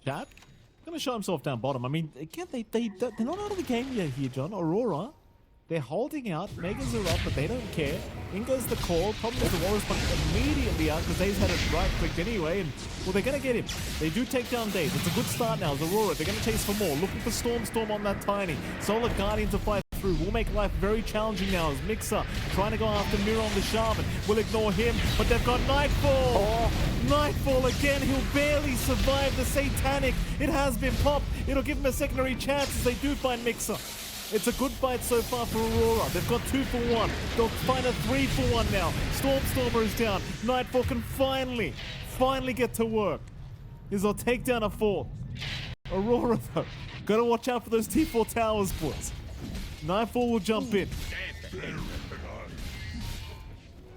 Chad? Gonna show himself down bottom. I mean, again, they're not out of the game yet here, John. Aurora, they're holding out. Megas are up, but they don't care. In goes the call. Problem is the Warriors punch immediately out because Daze had it right clicked anyway. And, well, they're going to get him. They do take down Daze. It's a good start now as Aurora. They're going to chase for more. Looking for Storm on that Tiny. Solar Guardian to fight through. Will make life very challenging now as Mixer trying to go after Mira on the Shaman. Will ignore him, but they've got Nightfall. Oh. Nightfall again. He'll barely survive the Satanic. It has been popped. It'll give him a secondary chance as they do find Mixer. It's a good fight so far for Aurora. They've got 2 for 1. They'll find a 3 for 1 now. Stormer is down. Nightfall can finally get to work. They'll take down a 4. Aurora, though, gotta watch out for those T4 towers, boys. Nightfall will jump in.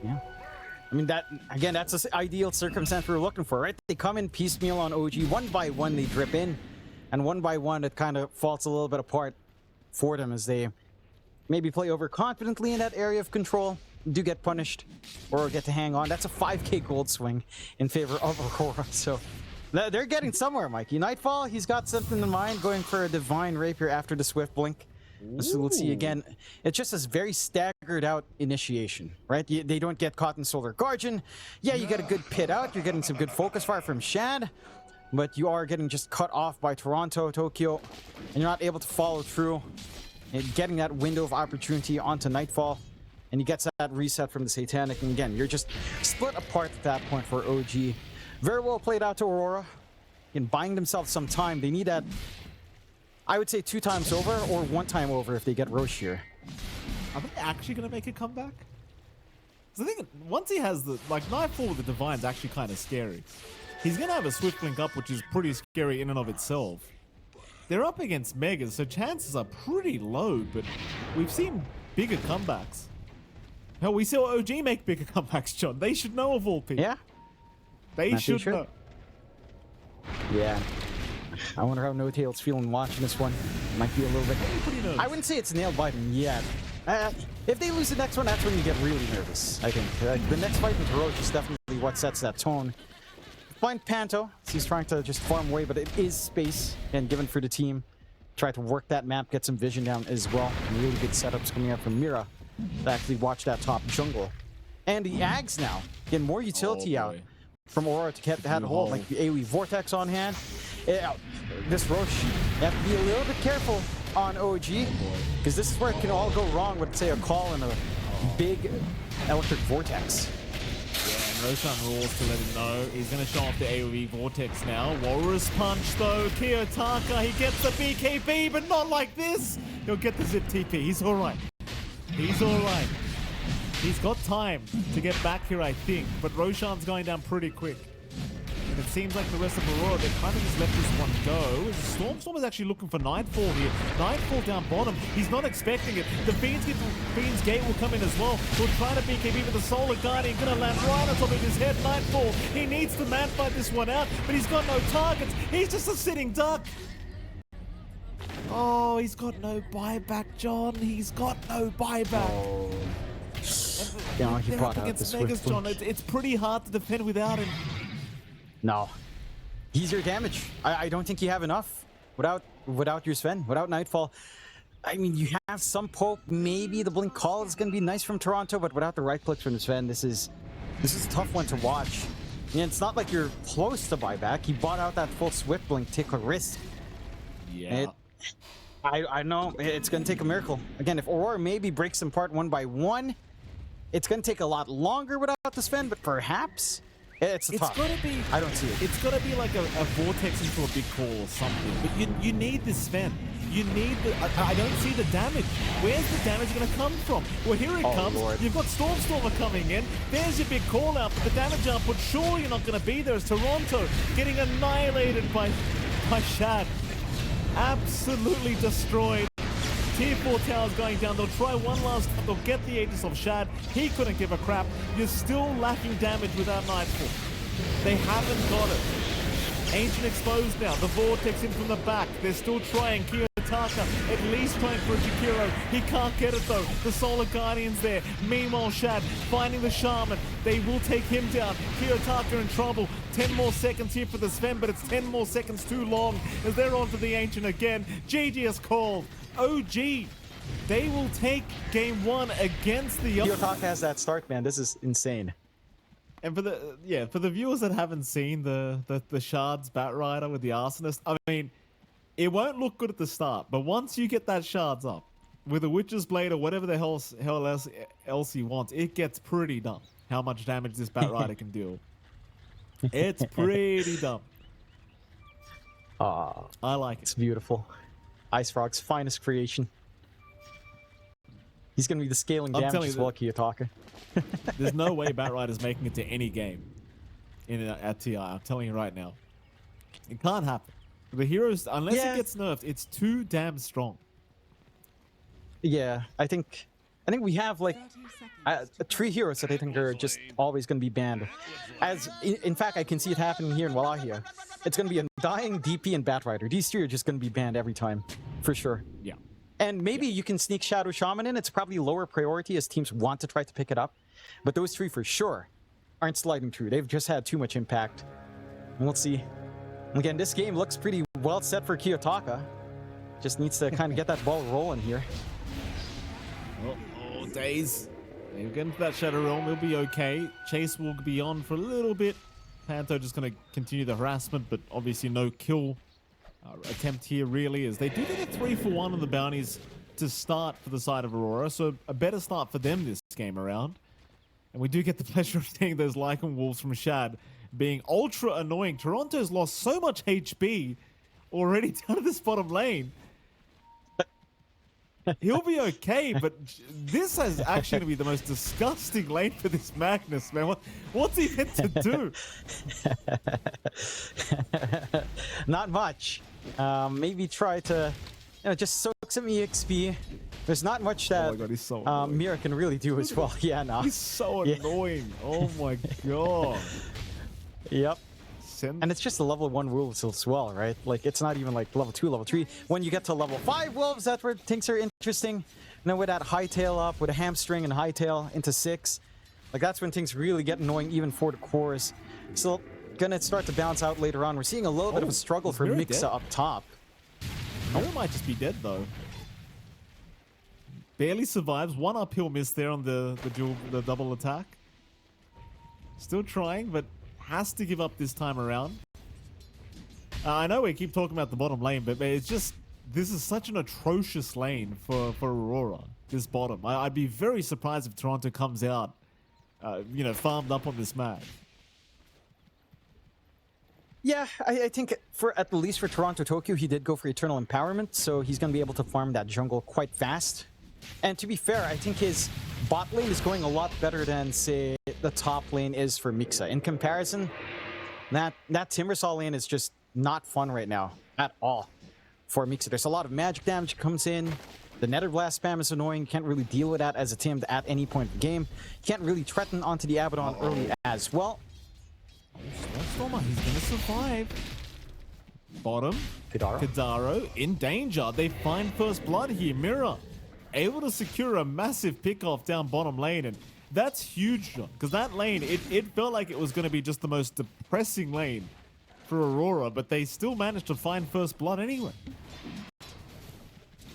Yeah. I mean, that's the ideal circumstance we're looking for, right? They come in piecemeal on OG. One by one, they drip in. And one by one, it kind of falls a little bit apart for them as they maybe play overconfidently in that area of control, do get punished, or get to hang on. That's a 5k gold swing in favor of Aurora, so they're getting somewhere, Mikey. Nightfall, he's got something in mind, going for a Divine Rapier after the Swift Blink. So we'll see again. It's just a very staggered out initiation, right? They don't get caught in Solar Guardian. Yeah, you get a good pit out, you're getting some good focus fire from Shad, but you are getting just cut off by Toronto, Tokyo, and you're not able to follow through and getting that window of opportunity onto Nightfall, and he gets that reset from the Satanic, and again, you're just split apart at that point for OG. Very well played out to Aurora, in buying themselves some time. They need that, I would say, 2 times over, or 1 time over if they get Roche here. Are they actually going to make a comeback? Because I think once he has the, like, Nightfall with the Divine's actually kind of scary. He's going to have a swift link up, which is pretty scary in and of itself. They're up against Megas, so chances are pretty low, but we've seen bigger comebacks. Hell, we saw OG make bigger comebacks, John. They should know of all people. Yeah. They should know. Yeah. I wonder how No Tail's feeling watching this one. Might be a little bit... I wouldn't say it's nail biting yet. If they lose the next one, that's when you get really nervous, I think. The next fight in Tarosh is definitely what sets that tone. Find Panto. He's trying to just farm away, but it is space and given for the team. Try to work that map, get some vision down as well. And really good setups coming out from Mira to actually watch that top jungle. And the Ags now getting more utility out from Aurora to get that hold, like the AoE Vortex on hand. This Roche, you have to be a little bit careful on OG, because this is where it can all go wrong with, say, a call and a big electric Vortex. Yeah, and Roshan roars to let him know. He's going to show off the AoE Vortex now. Walrus Punch, though. Kiyotaka, he gets the BKB, but not like this. He'll get the Zip TP. He's all right. He's all right. He's got time to get back here, I think, but Roshan's going down pretty quick. And it seems like the rest of Aurora, they kind of just let this one go. Storm is actually looking for Nightfall here. Nightfall down bottom. He's not expecting it. The Fiend's Gate will come in as well. He'll try to BKB, but the Solar Guardian gonna land right on top of his head. Nightfall. He needs to man fight this one out, but he's got no targets. He's just a sitting duck. Oh, he's got no buyback, John. He's got no buyback. Oh. Yeah, he brought out the Megas, John. It's pretty hard to defend without him. No. He's your damage. I don't think you have enough without your Sven, without Nightfall. I mean, you have some poke. Maybe the Blink Call is going to be nice from Toronto, but without the right clicks from Sven, this is a tough one to watch. And it's not like you're close to buyback. He bought out that full Swift Blink, take a risk. Yeah. I know it's going to take a miracle. Again, if Aurora maybe breaks them apart one by one, it's going to take a lot longer without the Sven, but perhaps it's tough. Gonna be. I don't see it. It's got to be like a vortex into a big call or something. But you need this Sven. You need the. I don't see the damage. Where's the damage going to come from? Well, here it comes. Lord. You've got Stormstormer coming in. There's your big call out, but the damage output surely not going to be there. It's Toronto getting annihilated by Shad. Absolutely destroyed. Tier 4 towers going down. They'll try one last time. They'll get the Aegis of Shad. He couldn't give a crap. You're still lacking damage without Nightfall. They haven't got it. Ancient exposed now. The Vortex in from the back. They're still trying. Kiyotaka at least trying for a Jakiro. He can't get it though. The Solar Guardian's there. Meanwhile, Shad finding the Shaman. They will take him down. Kiyotaka in trouble. 10 more seconds here for the Sven, but it's 10 more seconds too long as they're onto the Ancient again. GG is called. OG, they will take game one against the... Kiyotaka has that start, man. This is insane. And for the viewers that haven't seen the Shards Batrider with the Arsonist, I mean, it won't look good at the start, but once you get that Shards up with a Witch's Blade or whatever the hell else he wants, it gets pretty dumb how much damage this Batrider can deal. It's pretty dumb. I like it. It's beautiful. Ice Frog's finest creation. He's going to be the scaling damage as well, Kiyotaka. There's no way Batrider's making it to any game at TI. I'm telling you right now. It can't happen. The heroes, unless it gets nerfed, it's too damn strong. Yeah, I think we have like 3 heroes that I think are just always going to be banned. As in fact, I can see it happening here in Wallachia. It's going to be Undying, DP, and Batrider. These 3 are just going to be banned every time, for sure. Yeah. And maybe you can sneak Shadow Shaman in. It's probably lower priority as teams want to try to pick it up. But those 3 for sure aren't sliding through. They've just had too much impact. And we'll see. Again, this game looks pretty well set for Kiyotaka. Just needs to kind of get that ball rolling here. Oh, Daze. He'll get into that Shadow Realm. He'll be okay. Chase will be on for a little bit. Panto just going to continue the harassment, but obviously no kill attempt here really, as they do get a 3-for-1 on the bounties to start for the side of Aurora, so a better start for them this game around. And we do get the pleasure of seeing those Lycan Wolves from Shad being ultra annoying. Toronto's lost so much HP already down to this bottom lane. he'll be okay, but this is actually going to be the most disgusting lane for this Magnus, man. What's he meant to do? Not much. Maybe try to, just soak some EXP. There's not much that Oh my God, he's so annoying. Mira can really do as well. Yeah, no. He's so annoying. Oh my God. Yep. Send And it's just the level 1 wolves as well, right? Like, it's not even like level 2, level 3. When you get to level 5 wolves, that's where things are interesting. And then with that hightail up, with a hamstring and hightail into 6, like, that's when things really get annoying, even for the cores. So, gonna start to bounce out later on. We're seeing a little bit of a struggle for Mira Mixa dead? up top. Mira might just be dead though. Barely survives. One uphill miss there on the double attack. Still trying, but has to give up this time around. I know we keep talking about the bottom lane, but it's just, this is such an atrocious lane for Aurora, this bottom. I'd be very surprised if Toronto comes out, farmed up on this map. Yeah, I think at least for Toronto Tokyo, he did go for Eternal Empowerment, so he's going to be able to farm that jungle quite fast. And to be fair, I think his bot lane is going a lot better than, say, the top lane is for Mixa. In comparison, that Timbersaw lane is just not fun right now at all for Mixa. There's a lot of magic damage that comes in. The Nether Blast spam is annoying. You can't really deal with that as a Tim at any point in the game. You can't really threaten onto the Abaddon early as well. Stormer, he's going to survive. Bottom, Kadaro in danger. They find first blood here. Mira able to secure a massive pick-off down bottom lane, and that's huge, John, because that lane, it felt like it was going to be just the most depressing lane for Aurora, but they still managed to find first blood anyway.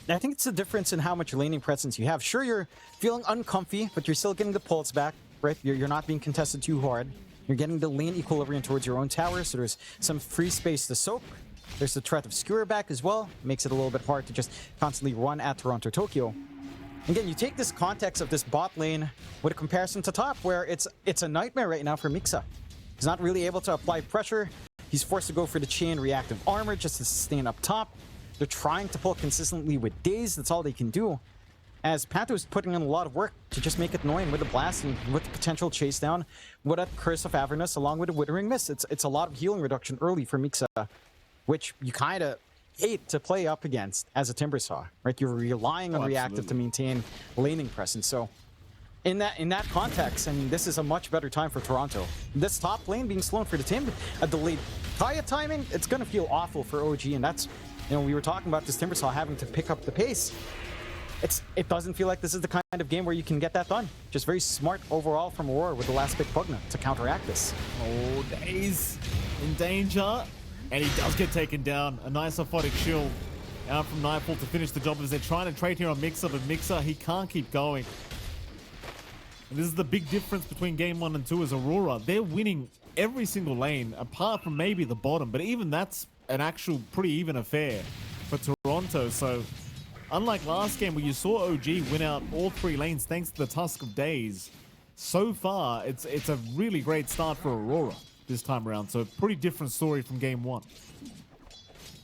I think it's the difference in how much laning presence you have. Sure, you're feeling uncomfy, but you're still getting the pulse back, right? You're not being contested too hard. You're getting the lane equilibrium towards your own tower, so there's some free space to soak. There's the threat of skewer back as well. Makes it a little bit hard to just constantly run at Toronto Tokyo. Again, you take this context of this bot lane with a comparison to top, where it's a nightmare right now for Mixa. He's not really able to apply pressure. He's forced to go for the chain reactive armor just to sustain up top. They're trying to pull consistently with Daze. That's all they can do. As Panto's putting in a lot of work to just make it annoying with the blast and with the potential chase down, with a Curse of Avernus along with a Withering Mist. It's a lot of healing reduction early for Mixa, which you kind of hate to play up against as a Timbersaw, right? You're relying on reactive to maintain laning presence. So in that context, I mean, this is a much better time for Toronto. This top lane being slown for the Tim, a delayed Kaya timing, it's going to feel awful for OG, and that's, we were talking about this Timbersaw having to pick up the pace. It doesn't feel like this is the kind of game where you can get that done. Just very smart overall from Aurora with the last pick Pugna to counteract this. Oh, Daze in danger. And he does get taken down. A nice orthotic shield out from Nightfall to finish the job as they're trying to trade here on Mixa, but Mixa, he can't keep going. And this is the big difference between game 1 and 2 is Aurora. They're winning every single lane, apart from maybe the bottom, but even that's an actual pretty even affair for Toronto. So unlike last game where you saw OG win out all 3 lanes thanks to the Tusk of Days, so far it's a really great start for Aurora this time around. So pretty different story from game 1.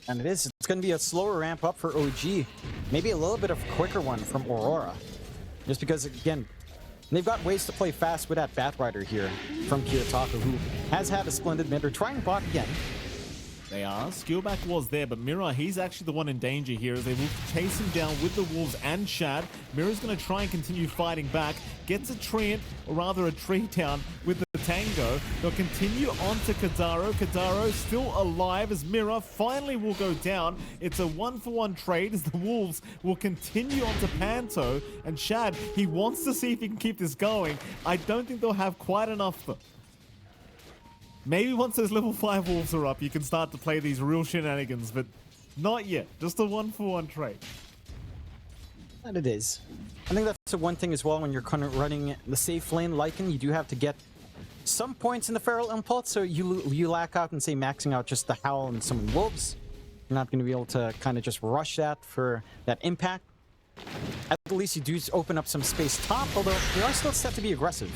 And it's going to be a slower ramp up for OG. Maybe a little bit of a quicker one from Aurora. Just because, again, they've got ways to play fast with that Batrider here from Kiyotaka, who has had a splendid mid. They're trying bot again. They are. Skillback was there, but Mira, he's actually the one in danger here as they will chase him down with the Wolves and Shad. Mira's going to try and continue fighting back. Gets a treant, or rather a tree down with the Tango. They'll continue on to Kadaro. Kadaro still alive as Mira finally will go down. It's a 1-for-1 trade as the Wolves will continue on to Panto. And Shad, he wants to see if he can keep this going. I don't think they'll have quite enough though. Maybe once those level 5 Wolves are up, you can start to play these real shenanigans, but not yet. Just a 1-for-1 trade. And it is. I think that's the one thing as well when you're kind of running the safe lane Lycan, you do have to get some points in the Feral Impulse, so you lack out and say maxing out just the Howl and some Wolves. You're not going to be able to kind of just rush that for that impact. At least you do open up some space top, although you are still set to be aggressive.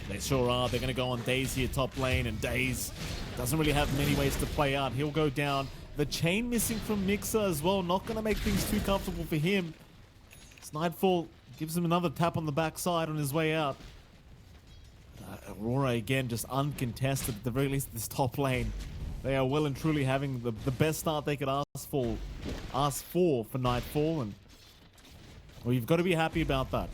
They sure are. They're going to go on Daze here top lane, and Daze doesn't really have many ways to play out. He'll go down. The chain missing from Mixa as well. Not going to make things too comfortable for him. Nightfall gives him another tap on the backside on his way out. Aurora again just uncontested at the very least this top lane. They are well and truly having the best start they could ask for Nightfall, and well, you've got to be happy about that.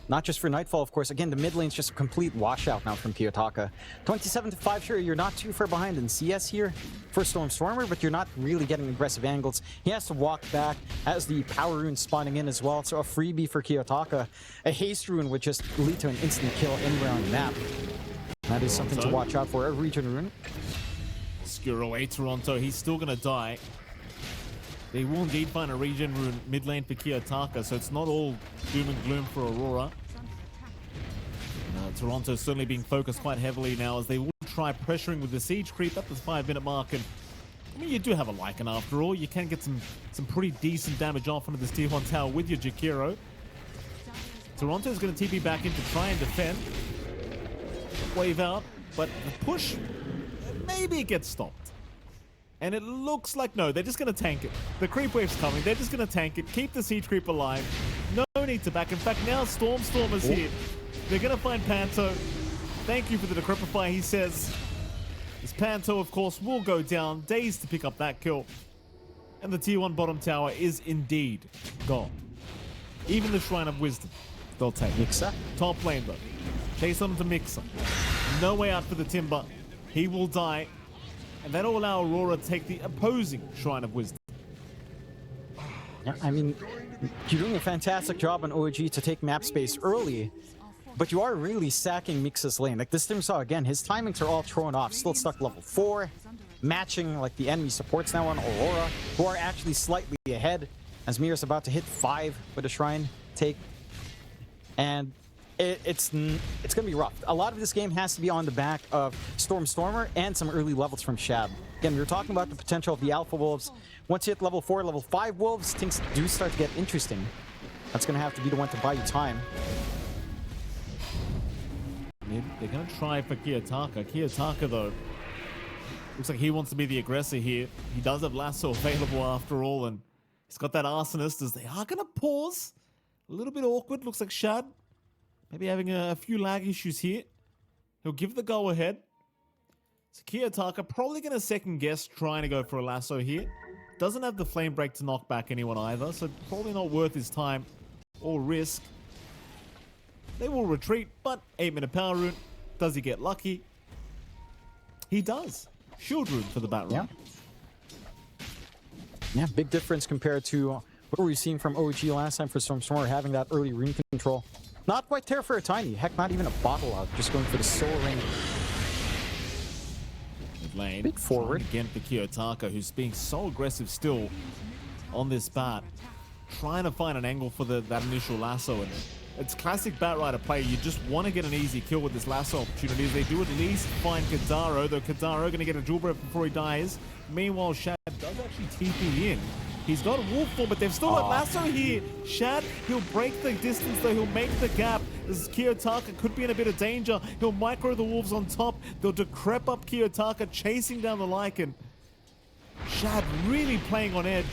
Not just for Nightfall, of course. Again, the mid lane's just a complete washout now from Kiyotaka. 27-5, sure, you're not too far behind in CS here for Stormer, but you're not really getting aggressive angles. He has to walk back as the power rune spawning in as well. So a freebie for Kiyotaka. A haste rune would just lead to an instant kill anywhere on the map. That is something to watch out for. A regen rune. Skewer away Toronto. He's still going to die. They will indeed find a regen rune mid lane for Kiyotaka, so it's not all doom and gloom for Aurora. Toronto certainly being focused quite heavily now as they will try pressuring with the siege creep at the 5-minute mark. And I mean, you do have a Lycan after all. You can get some pretty decent damage off onto this tier 1 tower with your Jakiro. Toronto is going to TP back in to try and defend. Wave out, but the push, maybe it gets stopped. And it looks like, no, they're just going to tank it. The creep wave's coming. They're just going to tank it. Keep the siege creep alive. No need to back. In fact, now Storm's here. They're going to find Panto. Thank you for the Decrepify, he says. This Panto, of course, will go down. Days to pick up that kill. And the tier 1 bottom tower is indeed gone. Even the Shrine of Wisdom, they'll take. Mixer. Top lane, though. Chase on to Mixer. No way out for the Timber. He will die. And that'll allow Aurora to take the opposing Shrine of Wisdom. Yeah, I mean, you're doing a fantastic job on OG to take map space early, but you are really sacking Mix's lane. Like this Timsaw, again, his timings are all thrown off. Still stuck level 4, matching like the enemy supports now on Aurora, who are actually slightly ahead, as Mira's about to hit 5 with a Shrine take. And it's gonna be rough. A lot of this game has to be on the back of Stormer and some early levels from Shab. Again, we were talking about the potential of the Alpha Wolves. Once you hit level 4, level 5 Wolves, things do start to get interesting. That's gonna have to be the one to buy you time. They're gonna try for Kiyotaka. Kiyotaka, though, looks like he wants to be the aggressor here. He does have Lasso available after all, and he's got that Arsonist as they are gonna pause. A little bit awkward. Looks like Shad maybe having a few lag issues here. He'll give the go ahead. So Kiyotaka probably going to second guess trying to go for a lasso here. Doesn't have the flame break to knock back anyone either, so probably not worth his time or risk. They will retreat, but 8-minute power rune. Does he get lucky? He does. Shield rune for the bat rune. Yeah, big difference compared to what we were seeing from OG last time for Stormer having that early rune control. Not quite there for a Tiny. Heck, not even a bottle out. Just going for the soul ring. Mid lane. Big forward. Again for Kiyotaka, who's being so aggressive still on this bat. Trying to find an angle for that initial lasso. And it's classic Bat Rider play. You just want to get an easy kill with this lasso opportunity. They do at least find Kadaro, though Kadaro going to get a dual breath before he dies. Meanwhile, Shad does actually TP in. He's got a wolf form, but they've still got lasso here. Shad, he'll break the distance, though he'll make the gap. As Kiyotaka could be in a bit of danger. He'll micro the wolves on top. They'll decrep up Kiyotaka, chasing down the Lycan. Shad really playing on edge.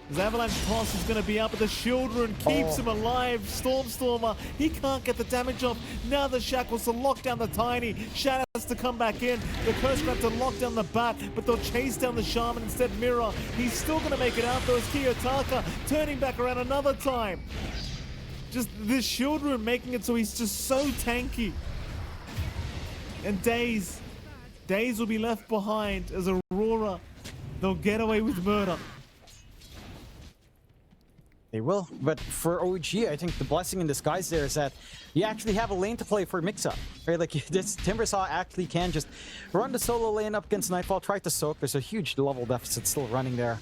His avalanche toss is going to be up, but the shield rune keeps him alive. Stormer, he can't get the damage off. Now the shackles to lock down the Tiny. Shad has to come back in. The Curse Grab to lock down the bat, but they'll chase down the Shaman instead. Mirror, he's still going to make it out though as Kiyotaka turning back around another time. Just this shield rune making it so he's just so tanky. And Days will be left behind as Aurora. They'll get away with murder. They will, but for OG, I think the blessing in disguise there is that you actually have a lane to play for mix-up, right? Like this Timbersaw actually can just run the solo lane up against Nightfall, try to soak. There's a huge level deficit still running there.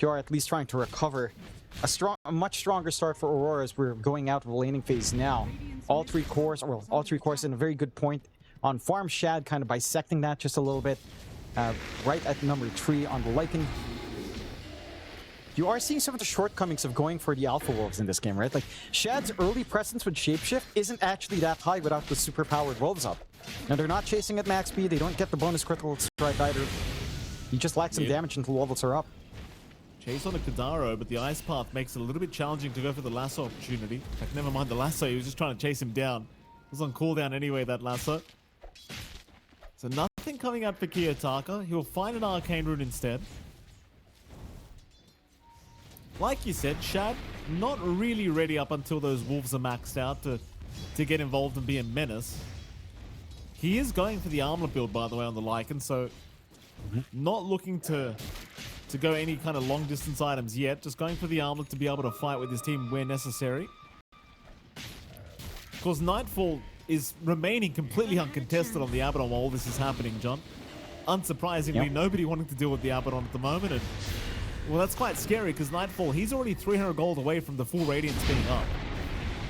You are at least trying to recover a much stronger start for Aurora as we're going out of the laning phase now. All three cores in a very good point on farm. Shad kind of bisecting that just a little bit, right at number 3 on the Lycan. You are seeing some of the shortcomings of going for the Alpha Wolves in this game, right? Like, Shad's early presence with Shapeshift isn't actually that high without the super-powered Wolves up. Now, they're not chasing at max speed, they don't get the bonus critical strike either. You just lack some damage until levels are up. Chase on a Kadaro, but the ice path makes it a little bit challenging to go for the lasso opportunity. In fact, never mind the lasso, he was just trying to chase him down. It was on cooldown anyway, that lasso. So nothing coming out for Kiyotaka. He'll find an Arcane Rune instead. Like you said, Shad, not really ready up until those wolves are maxed out to get involved and be a menace. He is going for the armlet build, by the way, on the Lycan, so not looking to go any kind of long distance items yet. Just going for the armlet to be able to fight with his team where necessary. Of course, Nightfall is remaining completely uncontested on the Abaddon while all this is happening, John. Unsurprisingly, nobody wanting to deal with the Abaddon at the moment. And, well, that's quite scary because Nightfall, he's already 300 gold away from the full Radiance being up.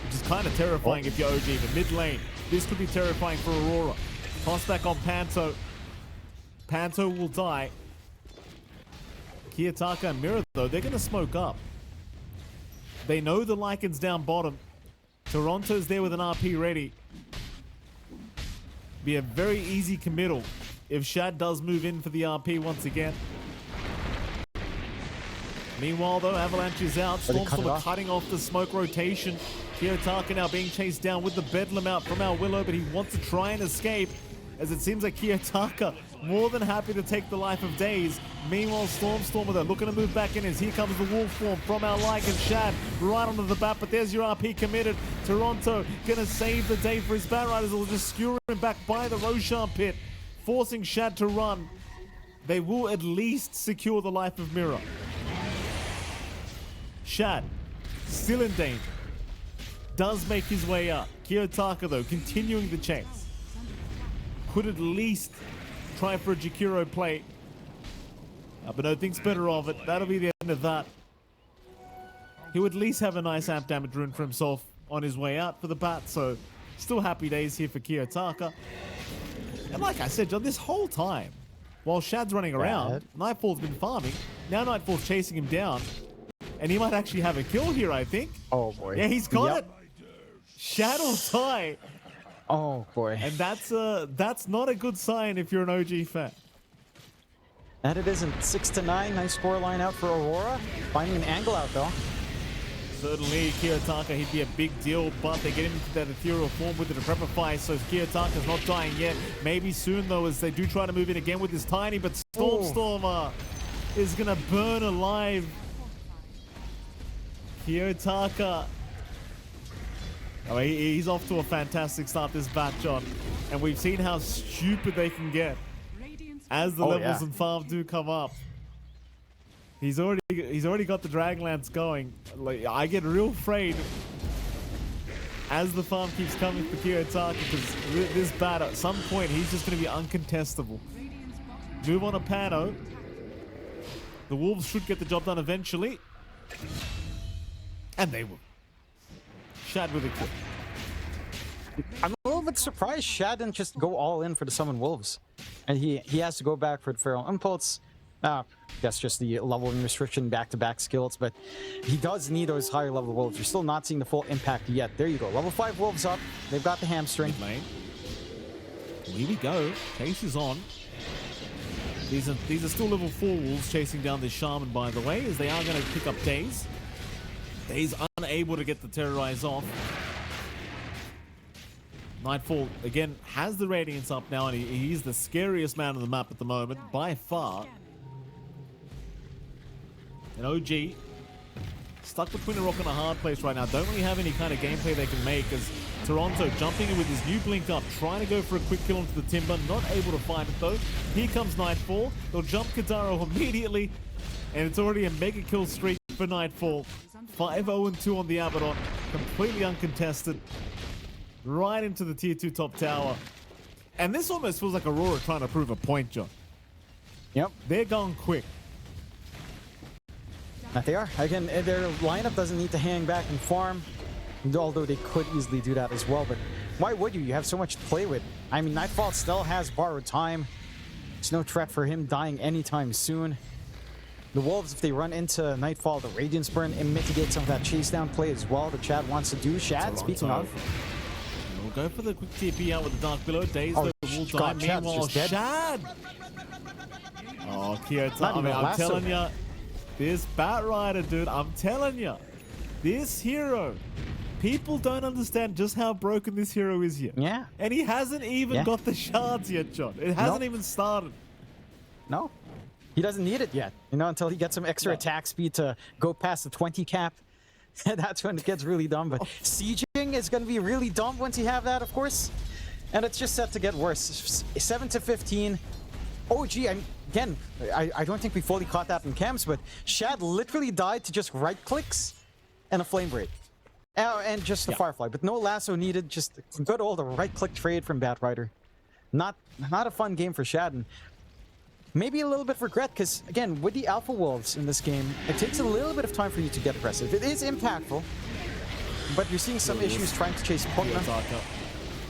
Which is kind of terrifying if you're OG. But mid lane, this could be terrifying for Aurora. Toss back on Panto. Panto will die. Kiyotaka and Mira, though, they're going to smoke up. They know the Lycan's down bottom. Toronto's there with an RP ready. Be a very easy committal if Shad does move in for the RP once again. Meanwhile, though, Avalanche is out. Stormstormer cutting off the smoke rotation. Kiyotaka now being chased down with the Bedlam out from our Willow, but he wants to try and escape, as it seems like Kiyotaka more than happy to take the life of Daze. Meanwhile, Stormstormer, though, looking to move back in as here comes the wolf form from our Lycan Shad right onto the bat, but there's your RP committed. Toronto gonna save the day for his Batriders. Will just skewer him back by the Roshan pit, forcing Shad to run. They will at least secure the life of Mira. Shad, still in danger, does make his way up. Kiyotaka, though, continuing the chase. Could at least try for a Jakiro play. But no, thinks better of it. That'll be the end of that. He would at least have a nice amp damage rune for himself on his way out for the bat, so still happy days here for Kiyotaka. And like I said, John, this whole time, while Shad's running around, Nightfall's been farming. Now Nightfall's chasing him down. And he might actually have a kill here, I think. Oh, boy. Yeah, he's got it. Shad will die. Oh, boy. And that's not a good sign if you're an OG fan. And it isn't. 6-9. Nice scoreline out for Aurora. Finding an angle out, though. Certainly, Kiyotaka, he'd be a big deal, but they get him into that ethereal form with the Decrepify, so Kiyotaka's not dying yet. Maybe soon, though, as they do try to move in again with this tiny, but Stormstormer is going to burn alive. Kiyotaka. Oh, he's off to a fantastic start this bat, John. And we've seen how stupid they can get as the levels and farm do come up. He's already got the Dragonlance going. Like, I get real afraid as the farm keeps coming for Kiyotaka, because this bat at some point he's just going to be uncontestable. Move on to Pano. The Wolves should get the job done eventually. And they will. Shad with a kill. I'm a little bit surprised Shad didn't just go all in for the Summon Wolves. And he has to go back for the Feral Impulse. That's just the leveling restriction back-to-back skills, but he does need those higher level wolves. You're still not seeing the full impact yet. There you go. Level 5 wolves up. They've got the hamstring. Lane. Here we go. Chase is on. These are still level 4 wolves chasing down this Shaman, by the way, as they are going to pick up Daze. Daze unable to get the Terrorize off. Nightfall, again, has the Radiance up now, and he's the scariest man on the map at the moment, by far. And OG, stuck between a rock and a hard place right now. Don't really have any kind of gameplay they can make, as Toronto jumping in with his new blink up, trying to go for a quick kill into the Timber, not able to find it though. Here comes Nightfall. They'll jump Kadaro immediately, and it's already a mega kill streak for Nightfall. 5-0-2 on the Abaddon, completely uncontested. Right into the tier 2 top tower. And this almost feels like Aurora trying to prove a point, John. Yep. They're going quick. That they are. Again, their lineup doesn't need to hang back and farm, although they could easily do that as well. But why would you? You have so much to play with. I mean, Nightfall still has borrowed time. There's no threat for him dying anytime soon. The Wolves, if they run into Nightfall, the Radiance Burn, and mitigate some of that chase down play as well that Chad wants to do. Shad, speaking of. We'll go for the quick TP out with the Dark Billow. Daze, though, will die. Meanwhile, Shad! Oh, Kiyotaka, I mean, I'm telling you, This Batrider, dude, I'm telling you, this hero, people don't understand just how broken this hero is yet. Yeah. And he hasn't even got the shards yet, John. It hasn't even started. No. He doesn't need it yet, you know, until he gets some extra attack speed to go past the 20 cap. That's when it gets really dumb. But sieging is going to be really dumb once you have that, of course. And it's just set to get worse. 7 to 15. OG, again, I don't think we fully caught that in camps, but Shad literally died to just right clicks and a flame break. And just a Firefly, but no lasso needed. Just good old right click trade from Batrider. Not a fun game for Shad. And maybe a little bit of regret, because again, with the Alpha Wolves in this game, it takes a little bit of time for you to get aggressive. It is impactful, but you're seeing some issues trying to chase Pugna.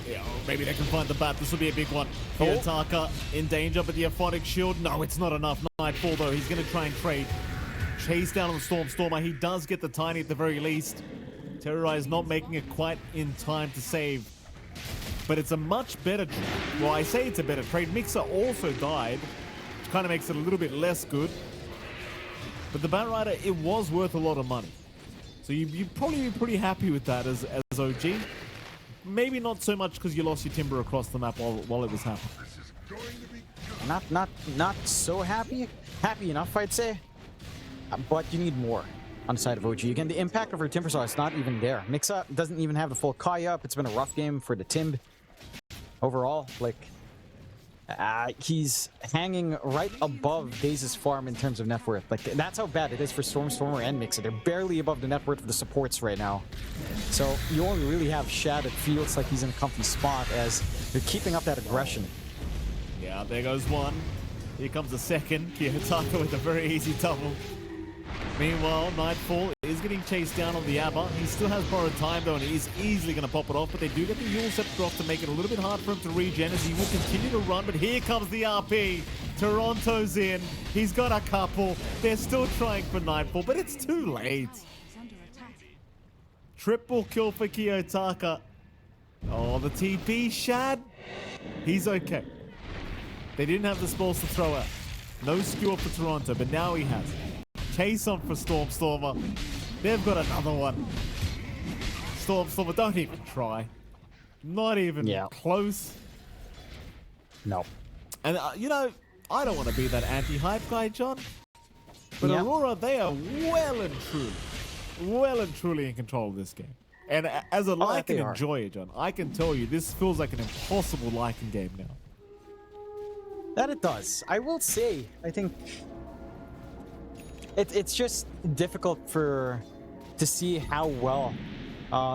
Yeah, maybe they can find the bat. This will be a big one. Kiyotaka in danger, but the Aphotic Shield, no, it's not enough. Nightfall, though, he's going to try and trade. Chase down on the Stormer. He does get the Tiny at the very least. Terrorize not making it quite in time to save. But it's a much better trade. Well, I say it's a better trade. Mixer also died, which kind of makes it a little bit less good. But the Batrider, it was worth a lot of money. So you'd probably be pretty happy with that as OG. Maybe not so much because you lost your Timber across the map while it was happening. Not so happy. Happy enough, I'd say. But you need more on the side of OG. Again, the impact of her Timber Saw is not even there. Mixa doesn't even have the full Kaya up. It's been a rough game for the Timb. Overall, like, he's hanging right above Daze's farm in terms of net worth. Like, that's how bad it is for Stormer and Mixa. They're barely above the net worth of the supports right now. So you only really have Shad. It feels like he's in a comfy spot as they're keeping up that aggression. Yeah, there goes one. Here comes the second. Kiyotaka with a very easy double. Meanwhile, Nightfall is getting chased down on the Abba. He still has borrowed time though, and he's easily going to pop it off, but they do get the Yule Scepter off to make it a little bit hard for him to regen as he will continue to run, but here comes the RP. Toronto's in. He's got a couple. They're still trying for Nightfall, but it's too late. Triple kill for Kiyotaka. Oh, the TP Shad. He's okay. They didn't have the spells to throw out. No skewer for Toronto, but now he has. Chase on for Stormer. They've got another one. Stormer, don't even try. Not even close. No. And, you know, I don't want to be that anti-hype guy, John. But Aurora, they are well and truly in control of this game. And as a Lycan enjoyer, John, I can tell you, this feels like an impossible Lycan game now. That it does. I will say, I think it's just difficult to see how well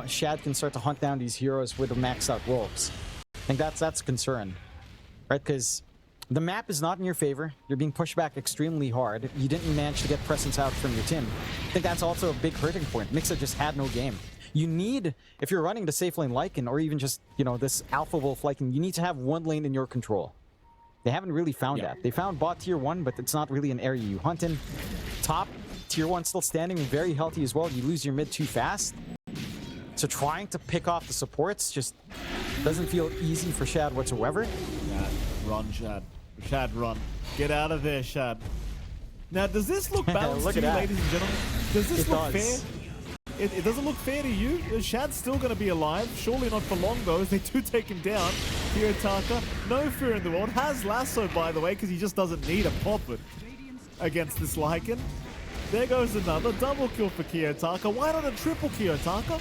Shad can start to hunt down these heroes with the maxed out wolves. I think that's a concern, right? Because the map is not in your favor. You're being pushed back extremely hard. You didn't manage to get presence out from your Tim. I think that's also a big hurting point. Mixa just had no game. You need, if you're running the safe lane Lycan, or even just, you know, this Alpha Wolf Lycan, you need to have one lane in your control. They haven't really found that. They found bot tier 1, but it's not really an area you hunt in. Top tier 1 still standing, very healthy as well. You lose your mid too fast. So trying to pick off the supports just doesn't feel easy for Shad whatsoever. Yeah, run, Shad. Shad, run. Get out of there, Shad. Now, does this look balanced to you, ladies and gentlemen? Does this look fair? It doesn't look fair to you. Shad's still going to be alive. Surely not for long, though, as they do take him down. Kiyotaka, no fear in the world. Has lasso, by the way, because he just doesn't need a pop it against this Lycan. There goes another double kill for Kiyotaka. Why not a triple Kiyotaka?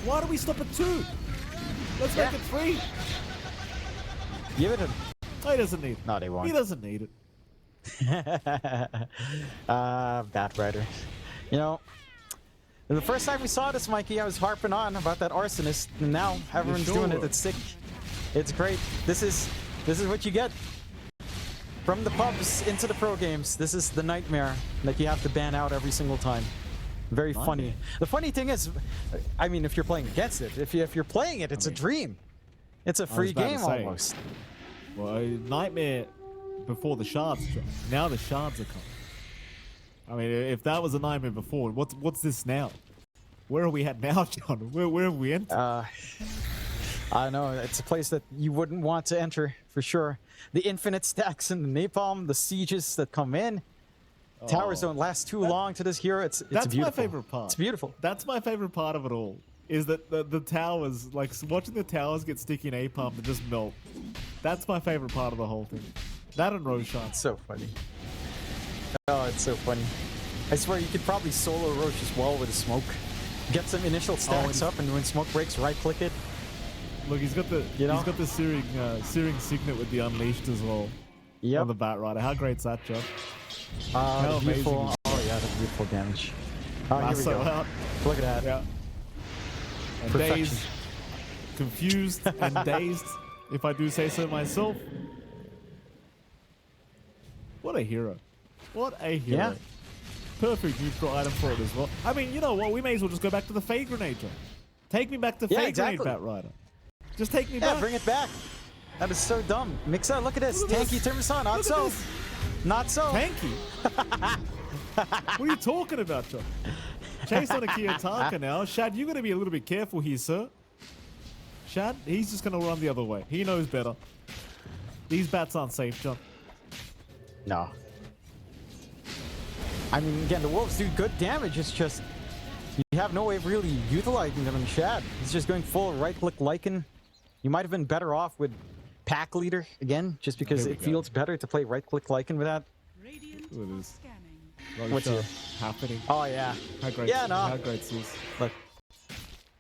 Why do we stop at 2? Let's make it 3. Give it him. Oh, he doesn't need it. No, they won't. He doesn't need it. Batrider. You know, the first time we saw this, Mikey, I was harping on about that arsonist, and now everyone's doing it. It's sick. It's great. This is what you get from the pubs into the pro games. This is the nightmare that you have to ban out every single time. Very funny. The funny thing is, I mean, if you're playing against it, if you're playing it, it's a dream. It's a free game almost. Well, nightmare before the shards drop. Now the shards are coming. I mean, if that was a nightmare before, what's this now? Where are we at now, John? Where have we entered? I know, it's a place that you wouldn't want to enter, for sure. The infinite stacks and the napalm, the sieges that come in. Towers don't last too long to this hero. It's That's beautiful. my favorite part. It's beautiful. That's my favorite part of it all. Is that the towers, like watching the towers get sticky and A-pump and just melt. That's my favorite part of the whole thing. That and Roshan. It's so funny. Oh, it's so funny. I swear you could probably solo Roche as well with a smoke. Get some initial stacks up, and when smoke breaks, right click it. Look, he's got the You know? he's got the searing signet with the unleashed as well. Yep. On the Bat Rider. How great's that, Josh? The How beautiful. amazing. Oh yeah, the beautiful damage. Oh, here we Lasso go. out. Look at that. Yeah. And Perfection. dazed, confused and dazed, if I do say so myself. What a hero. What a hero. Yeah. Perfect neutral item for it as well. I mean, you know what? We may as well just go back to the Fade Grenade, John. Take me back to Yeah, Fade exactly. Grenade, Bat Rider. Just take me Yeah, back. bring it back. That is so dumb. Mixa, look at this. Look at Tanky this. Tiramisu. Not Look at so. this. Not so. Tanky. What are you talking about, John? Chase on a Kiyotaka now. Shad, you got to be a little bit careful here, sir. Shad, he's just going to run the other way. He knows better. These bats aren't safe, John. No. I mean, again, the wolves do good damage. It's just you have no way of really utilizing them in Shad. He's just going full right-click Lycan. You might have been better off with Pack Leader again, just because There we it go. feels better to play right-click Lycan with that. Look at this. What's Roshan here? happening? Oh yeah. How great? Yeah, no. How great is this? Look,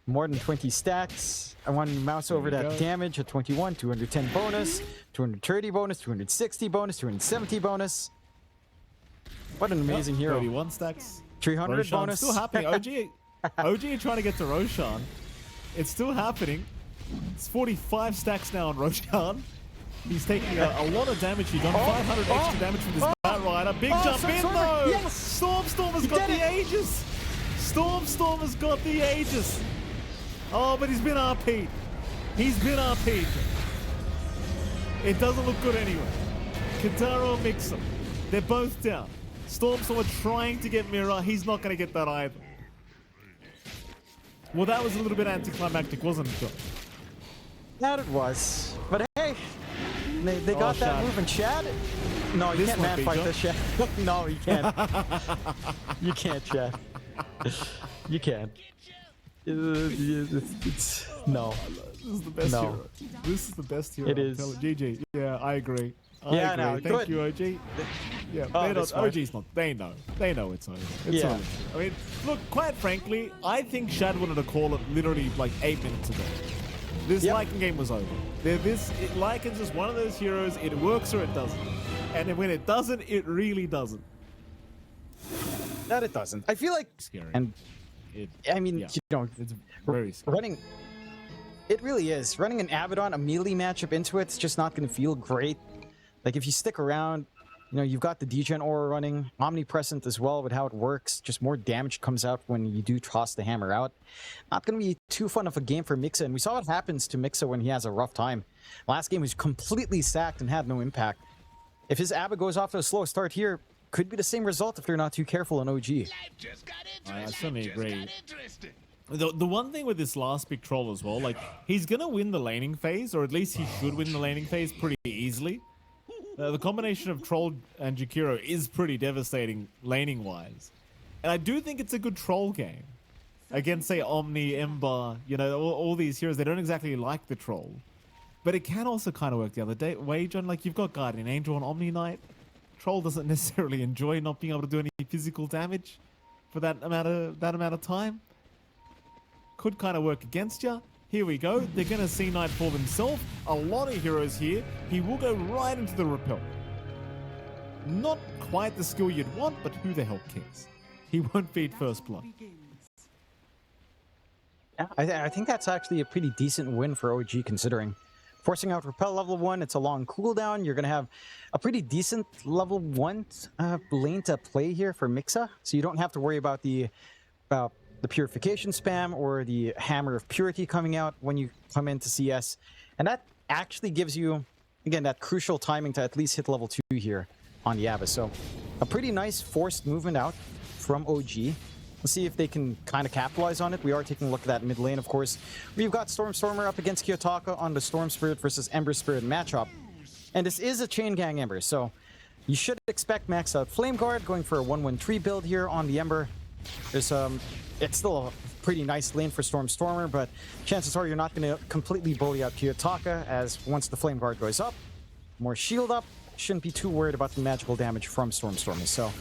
more than 20 stacks. I want to mouse over There that you go. damage at 21, 210 bonus, 230 bonus, 260 bonus, 270 bonus. What an amazing hero. 31 stacks. 300 Roshan bonus. still happening. OG are trying to get to Roshan. It's still happening. It's 45 stacks now on Roshan. He's taking a lot of damage. He's done 500 extra damage from this Bat Rider. Big jump in Stormstormer, though. yes! Stormstorm has He got did the it! Aegis. Stormstorm has got the Aegis. Oh, but he's been RP'd. He's been RP'd. It doesn't look good anyway. Kataro and Mixer, they're both down. Stormstorm are trying to get Mirror. He's not going to get that either. Well, that was a little bit anticlimactic, wasn't it, John? That it was. But hey, they got that Shad. move in Chad. No, you This can't one, man Big fight John. this Chad. No, you can't. You can't, Chad. You can't. No. This is the best No. hero. This is the best hero. It I'm is. telling- GG. Yeah, I agree. I Yeah, agree. no, Thank good. you, OG. Yeah, Oh, they that's don't, fine. OG's not. They know. They know it's over. It's Yeah. over. I mean, look, quite frankly, I think Shad wanted to call it literally like 8 minutes ago. This Yep. Lycan game was over. Lycan's just one of those heroes. It works or it doesn't. And when it doesn't, it really doesn't. That it doesn't. I feel like, Scary. and It, I mean, yeah. you know, It's very scary. running. It really is. Running an Abaddon, a melee matchup into it's just not going to feel great. Like if you stick around, you know, you've got the Degen Aura running, omnipresent as well with how it works. Just more damage comes out when you do toss the hammer out. Not going to be too fun of a game for Mixa, and we saw what happens to Mixa when he has a rough time. Last game he was completely sacked and had no impact. If his Abba goes off to a slow start here, could be the same result if they're not too careful on OG. I certainly agree. The one thing with this last big troll as well, like, he's going to win the laning phase, or at least he should win the laning phase pretty easily. The combination of Troll and Jakiro is pretty devastating laning-wise. And I do think it's a good troll game. Against, say, Omni, Ember, you know, all these heroes, they don't exactly like the troll. But it can also kind of work the other way, John. Like, you've got Guardian Angel and Omni Knight. Troll doesn't necessarily enjoy not being able to do any physical damage for that amount of time. Could kind of work against you. Here we go. They're going to see Nightfall themselves. A lot of heroes here. He will go right into the repel. Not quite the skill you'd want, but who the hell cares? He won't feed first blood. Yeah, I think that's actually a pretty decent win for OG considering. Forcing out Repel level 1, it's a long cooldown. You're going to have a pretty decent level 1 lane to play here for Mixa. So you don't have to worry about the Purification spam or the Hammer of Purity coming out when you come into CS. And that actually gives you, again, that crucial timing to at least hit level 2 here on the Abyss. So a pretty nice forced movement out from OG. Let's see if they can kind of capitalize on it. We are taking a look at that mid lane, of course. We've got Stormstormer up against Kiyotaka on the Storm Spirit versus Ember Spirit matchup. And this is a Chain Gang Ember, so You should expect max out Flame Guard, going for a 1-1-3 build here on the Ember. There's it's still a pretty nice lane for Stormer, but chances are you're not going to completely bully out Kiyotaka, as once the Flame Guard goes up, more shield up, shouldn't be too worried about the magical damage from Stormer. So